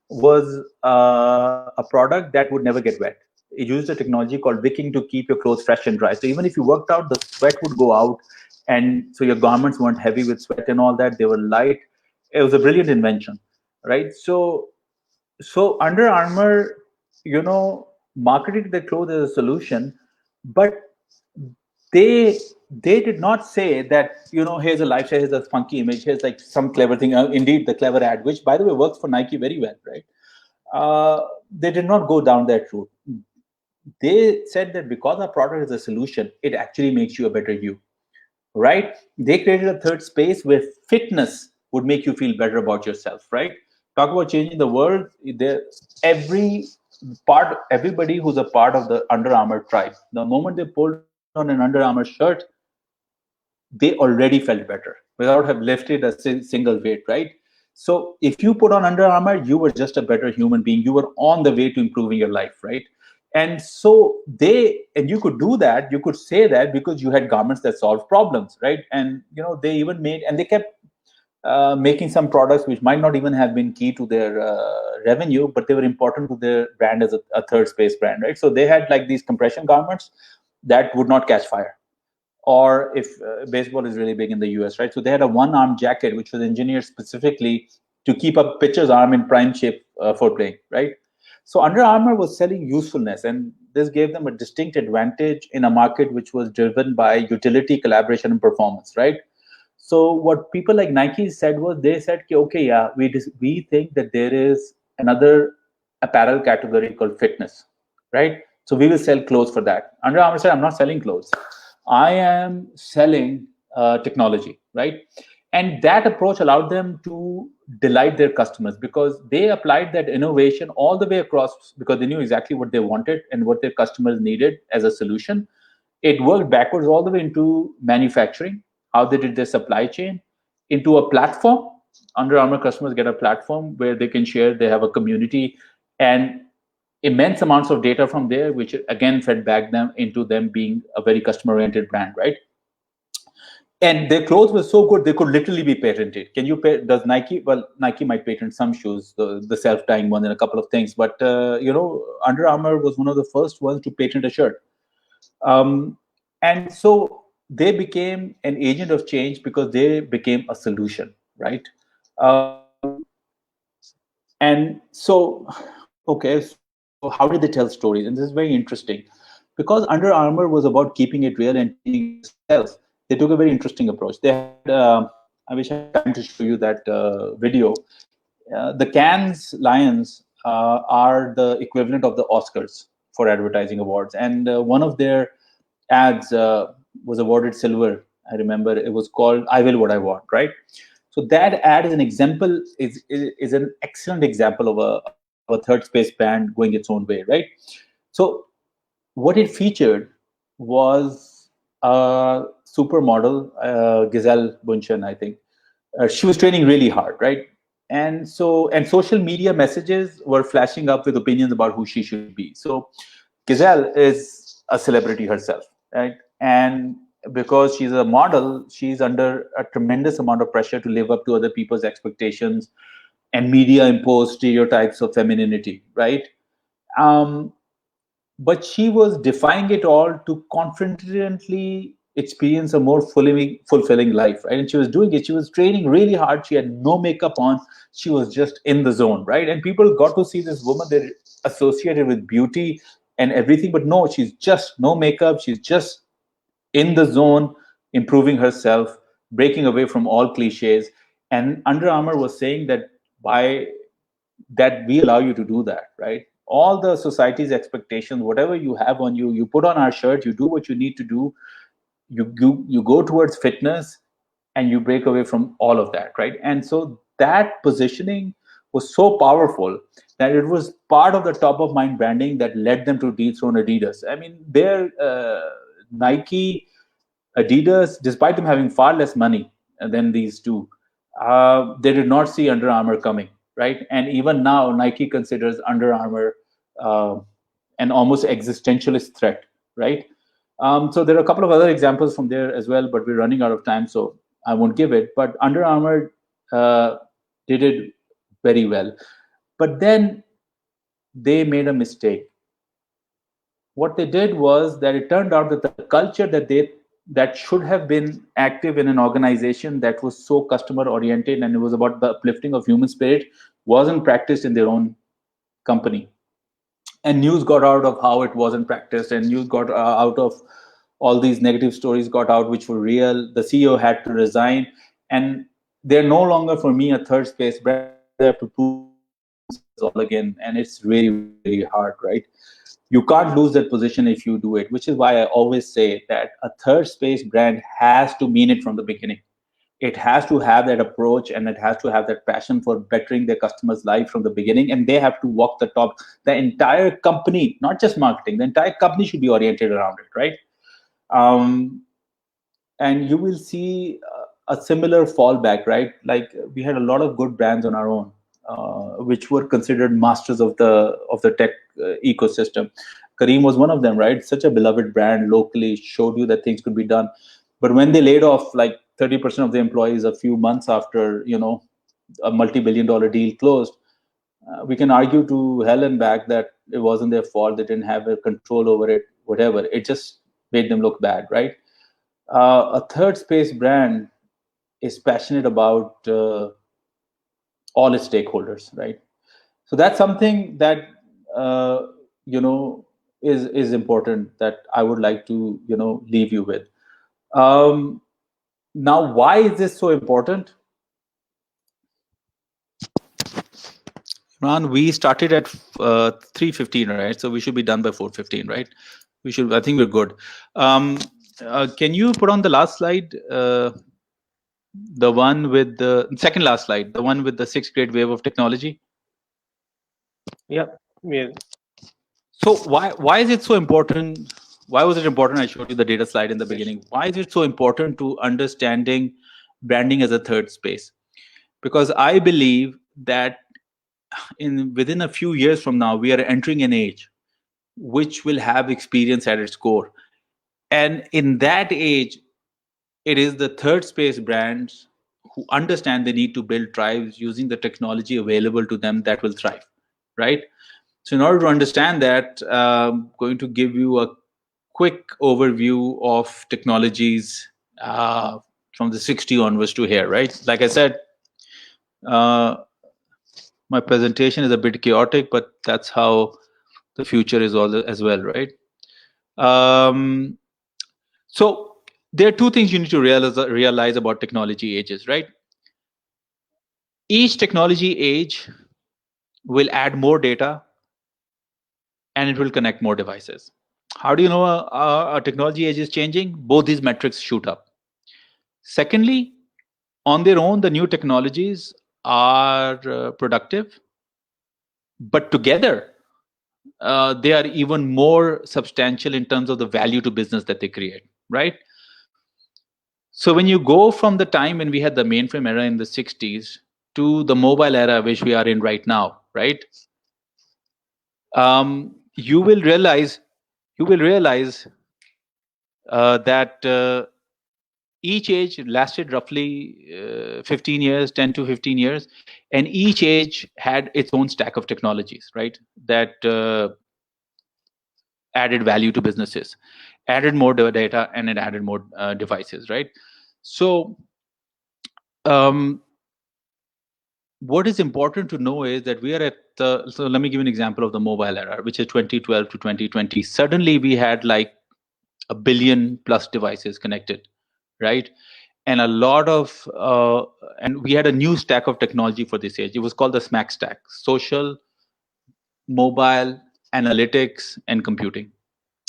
was a product that would never get wet. It used a technology called wicking to keep your clothes fresh and dry. So even if you worked out, the sweat would go out, and so your garments weren't heavy with sweat and all that. They were light. It was a brilliant invention, right? So Under Armour, marketed their clothes as a solution, but they they did not say that, here's a lifestyle, here's a funky image, here's like some clever thing. Indeed, the clever ad, which by the way works for Nike very well, right? They did not go down that route. They said that because our product is a solution, it actually makes you a better you, right? They created a third space where fitness would make you feel better about yourself, right? Talk about changing the world. There, everybody who's a part of the Under Armour tribe, the moment they pulled on an Under Armour shirt, they already felt better without have lifted a single weight, right? So if you put on Under Armour, you were just a better human being. You were on the way to improving your life, right? And so and you could do that, you could say that because you had garments that solved problems, right? And they even made, and they kept making some products which might not even have been key to their revenue, but they were important to their brand as a third space brand, right? So they had like these compression garments that would not catch fire, or if baseball is really big in the US, right? So they had a one-arm jacket which was engineered specifically to keep a pitcher's arm in prime shape for playing, right? So Under Armour was selling usefulness, and this gave them a distinct advantage in a market which was driven by utility, collaboration, and performance, right? So what people like Nike said was, they said, okay, yeah, we think that there is another apparel category called fitness, right? So we will sell clothes for that. Under Armour said, I'm not selling clothes. I am selling technology, right? And that approach allowed them to delight their customers because they applied that innovation all the way across, because they knew exactly what they wanted and what their customers needed as a solution. It worked backwards all the way into manufacturing, how they did their supply chain, into a platform. Under Armour customers get a platform where they can share, they have a community, and immense amounts of data from there, which again fed back them into them being a very customer-oriented brand, right? And their clothes were so good, they could literally be patented. Does Nike? Well, Nike might patent some shoes, the self-tying one and a couple of things, but Under Armour was one of the first ones to patent a shirt. And so they became an agent of change because they became a solution, right? And so, okay, so how did they tell stories? And this is very interesting. Because Under Armour was about keeping it real and changing it themselves, they took a very interesting approach. They had, I wish I had time to show you that video. The Cannes Lions are the equivalent of the Oscars for advertising awards. And one of their ads was awarded silver. I remember it was called "I Will What I Want," right? So that ad is an example, is an excellent example of a third space brand going its own way, right? So what it featured was a supermodel, Giselle Bundchen, I think. She was training really hard, right? And social media messages were flashing up with opinions about who she should be. So Giselle is a celebrity herself, right? And because she's a model, she's under a tremendous amount of pressure to live up to other people's expectations and media imposed stereotypes of femininity, right? Um, but she was defying it all to confidently experience a more fulfilling life, right? And she was doing it. She was training really hard. She had no makeup on. She was just in the zone, right? And people got to see this woman that associated with beauty and everything, but no, she's just no makeup. She's just in the zone, improving herself, breaking away from all cliches. And Under Armour was saying that by that we allow you to do that, right? All the society's expectations, whatever you have on you, you put on our shirt, you do what you need to do, you go towards fitness, and you break away from all of that, right? And so that positioning was so powerful that it was part of the top of mind branding that led them to dethrone Adidas. I mean, their Nike, Adidas, despite them having far less money than these two, they did not see Under Armour coming, right? And even now, Nike considers Under Armour uh, an almost existentialist threat, right? So there are a couple of other examples from there as well, but we're running out of time, so I won't give it. But Under Armour uh, did it very well, but then they made a mistake. What they did was that it turned out that the culture that should have been active in an organization that was so customer oriented and it was about the uplifting of human spirit wasn't practiced in their own company. And news got out of how it wasn't practiced, and news got out of all these negative stories got out which were real. The CEO had to resign, and they're no longer for me a third space brand. Now they have to prove themselves all again, and it's really, very hard, right? You can't lose that position if you do it, which is why I always say that a third space brand has to mean it from the beginning. It has to have that approach, and it has to have that passion for bettering their customers' life from the beginning, and they have to walk the talk. The entire company, not just marketing, the entire company should be oriented around it, right? um, and you will see a similar fallback, right? Like we had a lot of good brands on our own, which were considered masters of the tech ecosystem. Kareem was one of them, right? Such a beloved brand locally, showed you that things could be done. But when they laid off like 30% of the employees a few months after, a multi-billion-dollar deal closed, we can argue to hell and back that it wasn't their fault. They didn't have a control over it, whatever. It just made them look bad, right? A third space brand is passionate about all its stakeholders, right? So that's something that uh, you know is important that I would like to leave you with. Um, Now, why is this so important? Ron, we started at 3:15, right? So we should be done by 4:15, right? We should. I think we're good. Um, can you put on the last slide? The one with the second last slide, the one with the sixth grade wave of technology. Yeah, yeah. So why is it so important? Why was it important? I showed you the data slide in the Yes. beginning. Why is it so important to understanding branding as a third space? Because I believe that in within a few years from now, we are entering an age which will have experience at its core, and in that age, it is the third space brands who understand they need to build tribes using the technology available to them that will thrive, right? So, in order to understand that, I'm going to give you a quick overview of technologies from the 60 onwards to here, right? Like I said, uh, my presentation is a bit chaotic, but that's how the future is all as well, right? Um, so, there are two things you need to realize about technology ages, right? Each technology age will add more data and it will connect more devices. How do you know a technology age is changing? Both these metrics shoot up. Secondly, on their own, the new technologies are productive, but together, they are even more substantial in terms of the value to business that they create, right? So when you go from the time when we had the mainframe era in the 60s to the mobile era, which we are in right now, right? You will realize that each age lasted roughly 15 years, 10 to 15 years, and each age had its own stack of technologies, right? That added value to businesses, added more data, and it added more devices, right? So, um, what is important to know is that we are at the, so let me give you an example of the mobile era, which is 2012 to 2020. Suddenly, we had like a billion plus devices connected, right? And a lot of and we had a new stack of technology for this age. It was called the smack stack: social, mobile, analytics, and computing,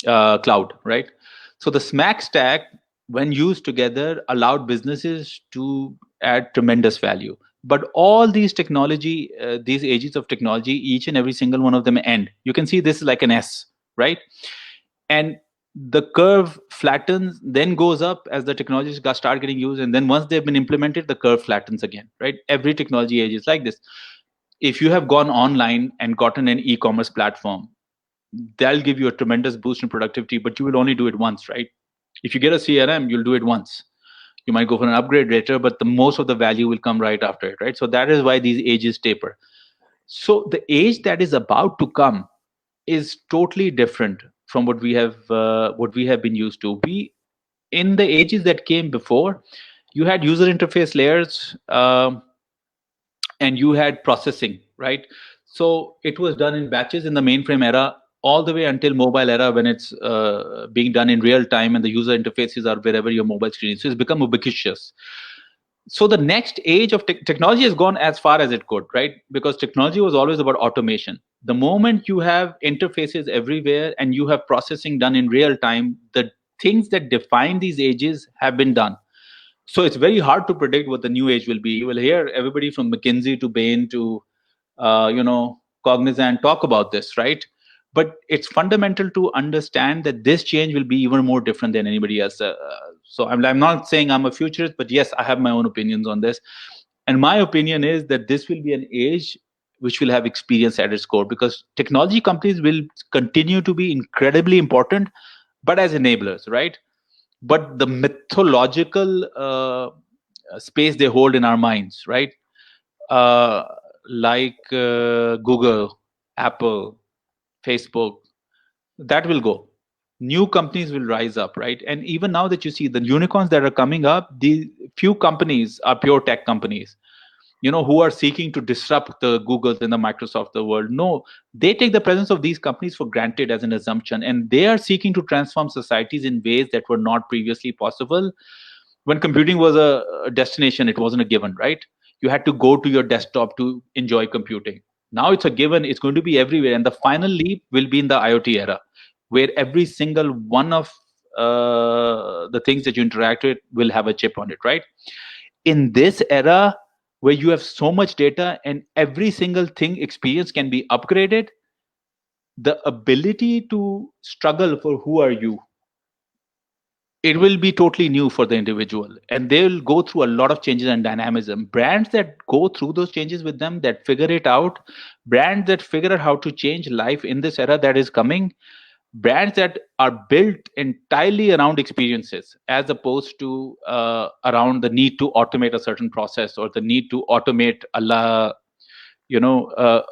cloud, right? So the smack stack, when used together, allowed businesses to add tremendous value. But all these technology, these ages of technology, each and every single one of them end. You can see this is like an S, right? And the curve flattens, then goes up as the technologies start getting used, and then once they've been implemented, the curve flattens again, right? Every technology age is like this. If you have gone online and gotten an e-commerce platform, that'll give you a tremendous boost in productivity, but you will only do it once, right? If you get a CRM, you'll do it once. You might go for an upgrade later, but the most of the value will come right after it, right? So that is why these ages taper. So the age that is about to come is totally different from what we have been used to. We In the ages that came before, you had user interface layers, and you had processing, right? So it was done in batches in the mainframe era all the way until mobile era, when it's being done in real time and the user interfaces are wherever your mobile screen is. So it's become ubiquitous. So the next age of technology has gone as far as it could, right? Because technology was always about automation. The moment you have interfaces everywhere and you have processing done in real time, the things that define these ages have been done. So it's very hard to predict what the new age will be. You will hear everybody from McKinsey to Bain to Cognizant talk about this, right? But it's fundamental to understand that this change will be even more different than anybody else. So I'm not saying I'm a futurist, but yes, I have my own opinions on this. And my opinion is that this will be an age which will have experience at its core, because technology companies will continue to be incredibly important, but as enablers, right? But the mythological space they hold in our minds, right? Uh, Google, Apple, Facebook, that will go. New companies will rise up, right? And even now that you see the unicorns that are coming up, the few companies are pure tech companies, who are seeking to disrupt the Googles and the Microsoft of the world. No, they take the presence of these companies for granted as an assumption, and they are seeking to transform societies in ways that were not previously possible. When computing was a destination, it wasn't a given, right? You had to go to your desktop to enjoy computing. Now it's a given, it's going to be everywhere, and the final leap will be in the IoT era, where every single one of the things that you interact with will have a chip on it, right? In this era where you have so much data and every single thing experience can be upgraded, the ability to struggle for who are you, it will be totally new for the individual, and they will go through a lot of changes and dynamism. Brands that go through those changes with them, that figure it out, brands that figure out how to change life in this era that is coming, brands that are built entirely around experiences as opposed to around the need to automate a certain process or the need to automate you know uh,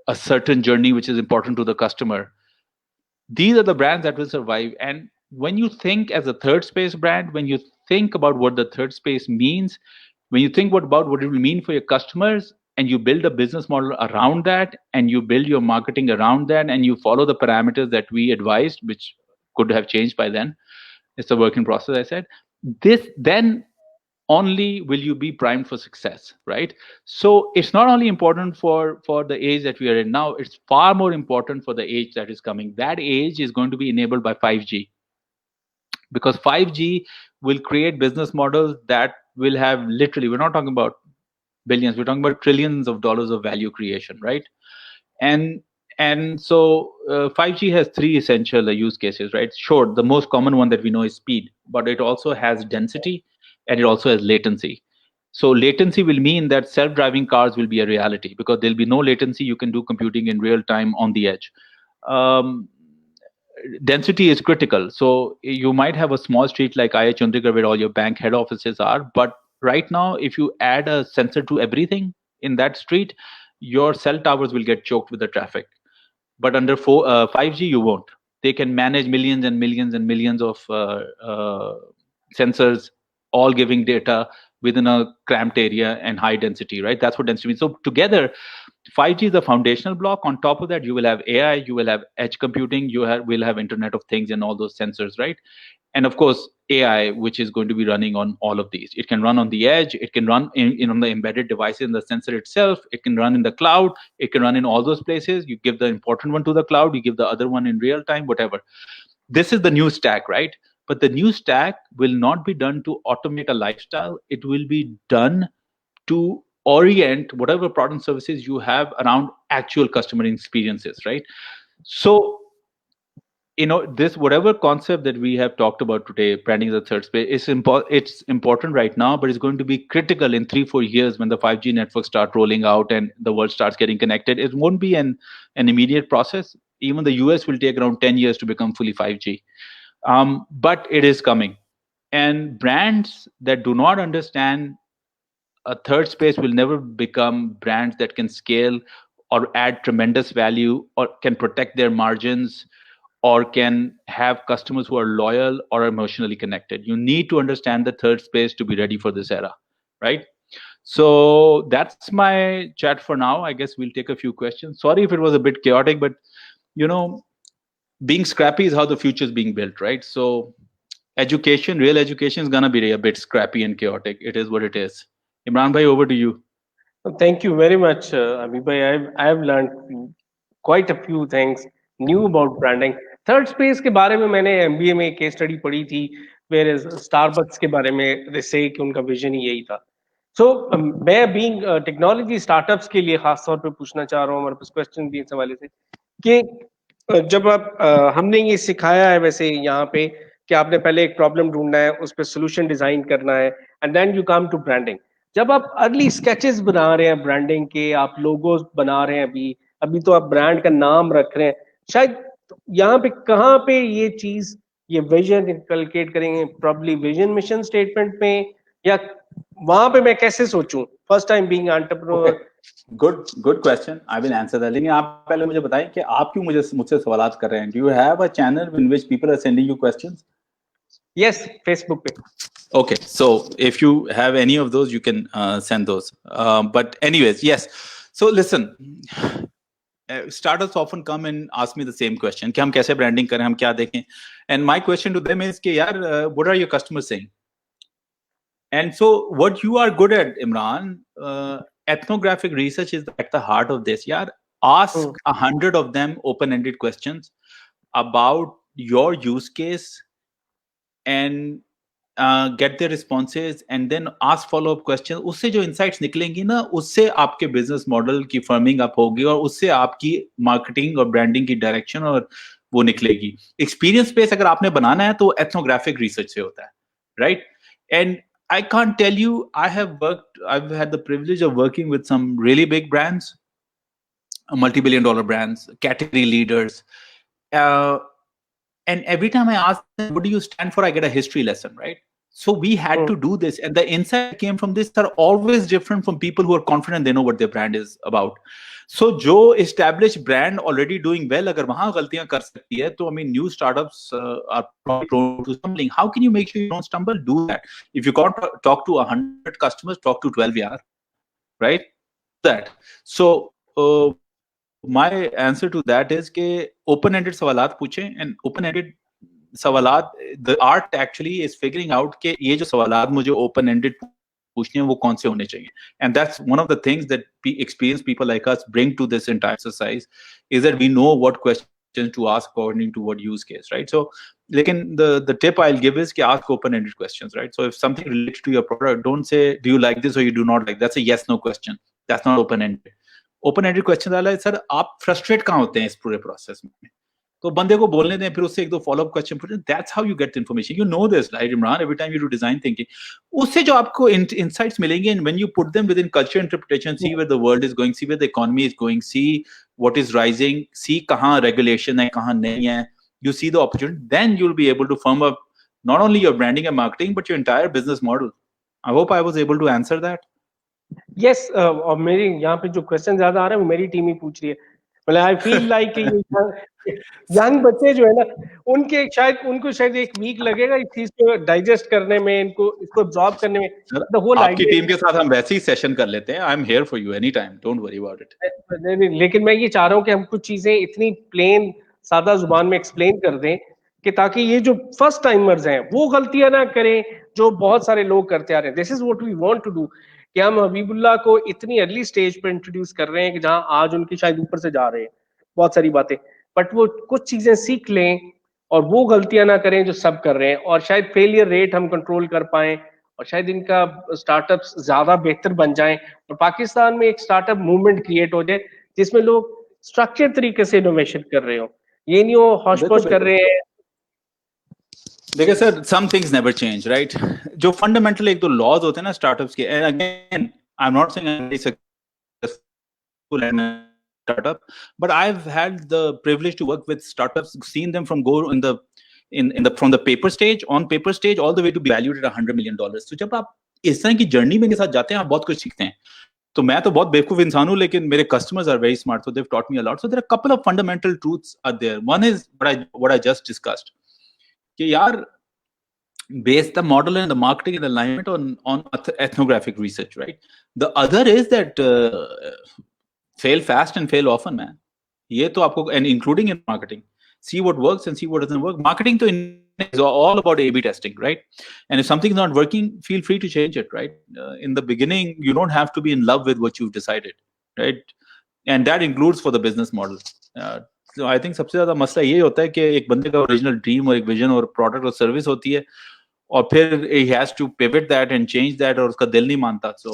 a certain journey which is important to the customer. These are the brands that will survive. And when you think as a third space brand, when you think about what the third space means, when you think about what it will mean for your customers, and you build a business model around that, and you build your marketing around that, and you follow the parameters that we advised, which could have changed by then, it's a work in process, I said, this then only will you be primed for success, right? So it's not only important for the age that we are in now, it's far more important for the age that is coming. That age is going to be enabled by 5G, because 5G will create business models that will have, literally, we're not talking about billions, we're talking about trillions of dollars of value creation, right? And and so 5G has three essential use cases, right? Sure, the most common one that we know is speed, but it also has density, and it also has latency. So latency will mean that self-driving cars will be a reality, because there'll be no latency. You can do computing in real time on the edge. um, Density is critical. So you might have a small street like IH Chandigarh where all your bank head offices are, but right now, if you add a sensor to everything in that street, your cell towers will get choked with the traffic. But under 5G, you won't. They can manage millions and millions and millions of sensors, all giving data within a cramped area and high density, right? That's what density means. So together, 5G is the foundational block. On top of that, you will have AI, you will have edge computing, will have Internet of Things and all those sensors, right? And of course, AI, which is going to be running on all of these. It can run on the edge, it can run on the embedded devices in the sensor itself, it can run in the cloud, it can run in all those places. You give the important one to the cloud, you give the other one in real time, whatever. This is the new stack, right? But the new stack will not be done to automate a lifestyle, it will be done to orient whatever product and services you have around actual customer experiences, right? So this, whatever concept that we have talked about today, branding as a third space, it's important right now, but it's going to be critical in 3-4 years when the 5G networks start rolling out and the world starts getting connected. It won't be an immediate process. Even the US will take around 10 years to become fully 5G. But it is coming. And brands that do not understand a third space will never become brands that can scale or add tremendous value or can protect their margins or can have customers who are loyal or emotionally connected. You need to understand the third space to be ready for this era, right? So that's my chat for now. I guess we'll take a few questions. Sorry if it was a bit chaotic, but you know, being scrappy is how the future is being built, right? So education, real education is gonna be a bit scrappy and chaotic. It is what it is. Imran bhai, over to you. Thank you very much, Abhi. I've learned quite a few things new about branding. Third space के बारे में मैंने MBA में case study पढ़ी थी, where Starbucks के बारे में दे से कि उनका विजन ही यही था. सो मैं बीइंग टेक्नोलॉजी स्टार्टअप्स के लिए खास तौर पे पूछना चाह रहा हूँ, हमारे पास क्वेश्चन भी इस हवाले से कि जब आप हमने ये सिखाया है वैसे यहाँ पे कि आपने पहले एक प्रॉब्लम ढूंढना है, उस पर सोल्यूशन डिजाइन करना है, and then you come to branding. जब आप अर्ली स्केचेस बना रहे हैं ब्रांडिंग के, आप लोगोस बना रहे हैं, अभी अभी तो आप ब्रांड का नाम रख रहे हैं, शायद यहाँ पे कहाँ पे ये चीज, ये विजन इनकलकेट करेंगे, प्रॉब्ली विजन मिशन स्टेटमेंट में, या वहां पे मैं कैसे सोचूं first time being entrepreneur. Good question. I will answer that. लेकिन आप पहले मुझे बताएं कि आप क्यों मुझसे सवालात कर रहे हैं. Do you have a channel in which people are sending you questions? Yes, Facebook पे. Okay, so if you have any of those, you can send those. But anyways, yes. So listen, startups often come and ask me the same question: कि हम कैसे branding करें, हम क्या देखें? And my question to them is कि यार, what are your customers saying? And so what you are good at, Imran, ethnographic research is at the heart of this. यार, ask 100 of them open-ended questions about your use case and get their responses and then ask follow-up questions. उससे जो insights निकलेंगी ना, उससे आपके business model की firming up होगी और उससे आपकी marketing और branding की direction और वो निकलेगी. Experience base अगर आपने बनाना है तो ethnographic research से होता है, right? And I can't tell you, I've had the privilege of working with some really big brands, multi-billion-dollar brands, category leaders. And every time I ask them, what do you stand for? I get a history lesson, right? So we had to do this. And the insight that came from this are always different from people who are confident they know what their brand is about. So जो established brand already doing well, अगर वहाँ गलतियाँ कर सकती है, तो I mean, new startups are probably prone to stumbling. How can you make sure you don't stumble? Do that. If you can't talk to 100 customers, talk to 12 yaar, right? That. So my answer to that is कि open-ended सवालात पूछें, and open-ended सवालात, the art actually is figuring out कि ये जो सवालात मुझे open-ended पूछने हैं वो कौन से होने चाहिए. And that's one of the things that experienced people like us bring to this entire exercise, is that we know what questions to ask according to what use case, right? So लेकिन the tip I'll give is कि ask open-ended questions, right? So if something relates to your product, don't say do you like this or you do not like. That's a yes no question. That's not open-ended. Open-ended question वाला है, sir आप frustrate कहाँ होते हैं इस पूरे process में, तो बंदे को बोलने दें, फिर उससे एक दो फॉलोअप क्वेश्चन पूछें. That's how you get information. You know this, right Imran? Every time you do design thinking, उससे जो आपको इनसाइट्स मिलेंगे, and when you put them within culture interpretation, see where the world is going, see where the economy is going, see what is rising, see कहाँ regulation है, कहाँ नहीं है, you see the opportunity, then you'll be able to firm up not only your branding and marketing but your entire business model. I hope I was able to answer that. Yes, और मेरी यहाँ पे जो question ज्यादा आ रहे हैं वो मेरी टीम ही पूछ रही है. मतलब आई फील लाइक यंग बच्चे जो है ना, उनको शायद एक वीक लगेगा इस चीज को डाइजेस्ट करने में, इसको एब्जॉर्ब करने में. द होल आपकी आइडिया. टीम के साथ हम वैसे ही सेशन कर लेते हैं. I am here for you any time, don't worry about it. नहीं, लेकिन मैं ये चाह रहा हूँ कि हम कुछ चीजें इतनी प्लेन सादा जुबान में एक्सप्लेन कर दें कि ताकि ये जो फर्स्ट टाइमर्स हैं वो गलतियां ना करें जो बहुत सारे लोग करते आ रहे हैं. This is what we want to do, कि हम हबीबुल्लाह को इतनी अर्ली स्टेज पे इंट्रोड्यूस कर रहे हैं कि जहां आज उनकी शायद ऊपर से जा रहे हैं बहुत सारी बातें, बट वो कुछ चीजें सीख लें और वो गलतियां ना करें जो सब कर रहे हैं, और शायद फेलियर रेट हम कंट्रोल कर पाएं, और शायद इनका स्टार्टअप्स ज्यादा बेहतर बन जाएं, और पाकिस्तान में एक स्टार्टअप मूवमेंट क्रिएट हो जाए जिसमें लोग स्ट्रक्चर तरीके से इनोवेशन कर रहे हो, ये नहीं हो हौश पौश कर रहे हैं. देखिए sir, some things never change, right? जो फंडामेंटल एक दो लॉज होते हैं ना स्टार्टअप्स के, and again I am not saying I am successful startup, but I've had the privilege to work with startups, seen them from go in the from the paper stage, on paper stage, all the way to be valued at $100 million. So जब आप इस तरह की journey में के साथ जाते हैं, आप बहुत कुछ सीखते हैं. तो मैं तो बहुत बेवकूफ इंसान हूं, लेकिन मेरे customers are very smart, so they've taught me a lot. So there are a couple of fundamental truths are there. One is what I just discussed. कि यार, base the model and the marketing and alignment on ethnographic research, right? The other is that fail fast and fail often, man. ये तो आपको, and including in marketing, see what works and see what doesn't work. Marketing to is all about A/B testing, right? And if something's not working, feel free to change it, right? In the beginning, you don't have to be in love with what you've decided, right? And that includes for the business model. So I think सबसे ज्यादा मसला ये होता है कि एक बंदे का ओरिजिनल ड्रीम और एक विजन और प्रोडक्ट और सर्विस होती है, और फिर he has to pivot that and change that, और उसका दिल नहीं मानता. So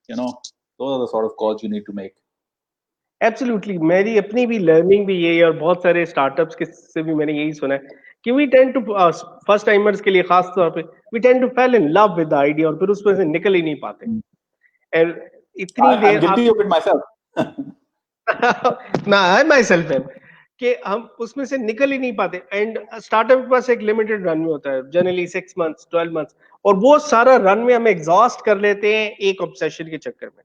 those are the sort of calls you need to make. Absolutely, मेरी अपनी भी लर्निंग भी यही है, और बहुत सारे स्टार्टअप्स के से भी मैंने यही सुना है कि we tend to, first timers के लिए खास तौर पे, we tend to fall in love with the idea, और फिर उसमें से निकल ही नहीं पाते. एंड इतनी I'm there guilty of it myself. ना, आई माई सेल्फ है कि हम उसमें से निकल ही नहीं पाते. एंड स्टार्टअप के पास एक लिमिटेड रन में होता है, जनरली 6 मंथ्स 12 मंथ्स, और वो सारा रन में हम एग्जॉस्ट कर लेते हैं एक ऑब्सेशन के चक्कर में.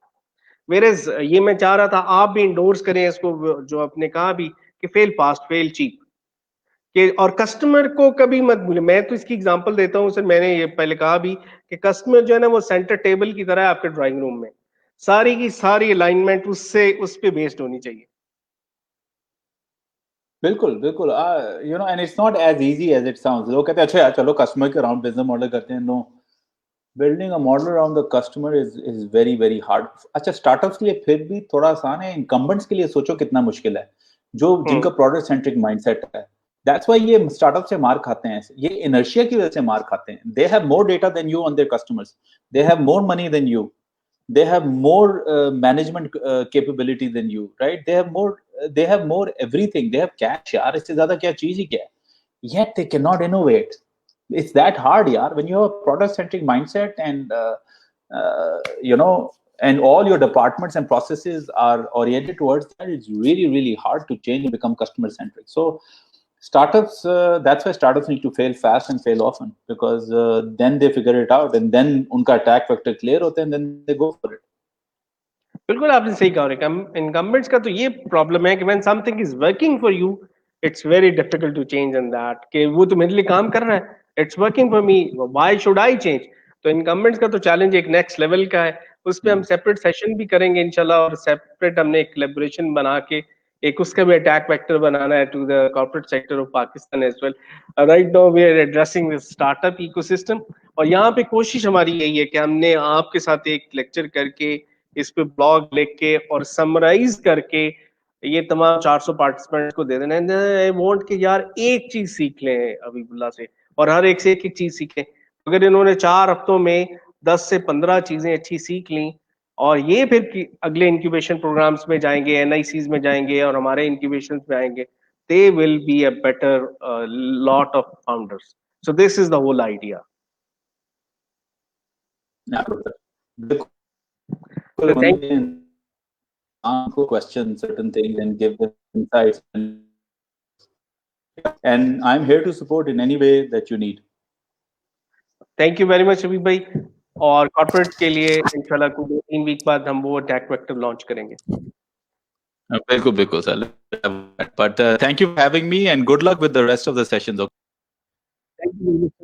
वेरेज ये मैं चाह रहा था आप भी इंडोर्स करें इसको, जो आपने कहा भी कि फेल फास्ट फेल चीप, कि और कस्टमर को कभी मत भूले. मैं तो इसकी एग्जांपल देता हूं सर, मैंने ये पहले कहा भी कि कस्टमर जो है ना, वो सेंटर टेबल की तरह है आपके ड्राइंग रूम में. सारी की सारी अलाइनमेंट उस पे बेस्ड होनी चाहिए. बिल्कुल बिल्कुल. And it's not as easy as it sounds. लोग कहते हैं अच्छा यार चलो कस्टमर के अराउंड बिजनेस मॉडल करते हैं. No, building a model around the customer is very very hard. अच्छा, स्टार्टअप्स के लिए फिर भी थोड़ा आसान है. इनकम्बेंट्स के लिए सोचो कितना मुश्किल है, जो जिनका प्रोडक्ट सेंट्रिक माइंडसेट है. दैट्स व्हाई ये स्टार्टअप से मार खाते हैं. ये इनर्शिया की वजह से मार खाते हैं. They have more data than you on their customers, they have more money than you, they have more management capability than you, right? They have more everything. They have cash. यार इससे ज्यादा क्या चीज ही क्या है. Yet they cannot innovate. It's that hard, yaar. When you have a product centric mindset and and all your departments and processes are oriented towards that, it's really really hard to change and become customer centric. So startups, that's why startups need to fail fast and fail often, because then they figure it out, and then unka attack vector clear hota है, and then they go for it. बिल्कुल आपने सही कहा. Incumbents का तो ये problem है कि when something is working for you, it's very difficult to change in that, कि वो तो मेरे लिए काम कर रहा है, it's working for me, why should I change. तो इनकम्बेंट्स का तो चैलेंज एक नेक्स्ट लेवल का है. उस पे हम सेपरेट सेशन भी करेंगे इंशाल्लाह, और सेपरेट हमने एक कोलैबोरेशन बना के एक उसका भी अटैक वेक्टर बनाना है to the corporate sector of Pakistan as well. Right now we are addressing this startup ecosystem, और यहाँ पे कोशिश हमारी यही है कि हमने आपके साथ एक लेक्चर करके, इस पे ब्लॉग लिख के और समराइज करके ये तमाम 400 पार्टिसिपेंट्स को दे देना. आई वांट कि यार एक चीज सीख लें हबीबुल्लाह से, और हर एक से एक एक चीज सीखें. अगर इन्होंने 4 हफ्तों में 10 से 15 चीजें अच्छी सीख ली, और ये फिर अगले इंक्यूबेशन प्रोग्राम्स में जाएंगे, एनआईसीज में जाएंगे, और हमारे इंक्यूबेशन में आएंगे, they will be a better lot of founders. So this is the whole idea. So thank Answer question certain things and give them insights, and I'm here to support in any way that you need. Thank you very much अभी भाई. और corporate के लिए इंशाल्लाह कुछ 2-3 week बाद हम वो अटैक वेक्टर लॉन्च करेंगे. बिल्कुल बिल्कुल sir. But thank you for having me, and good luck with the rest of the sessions. Thank you.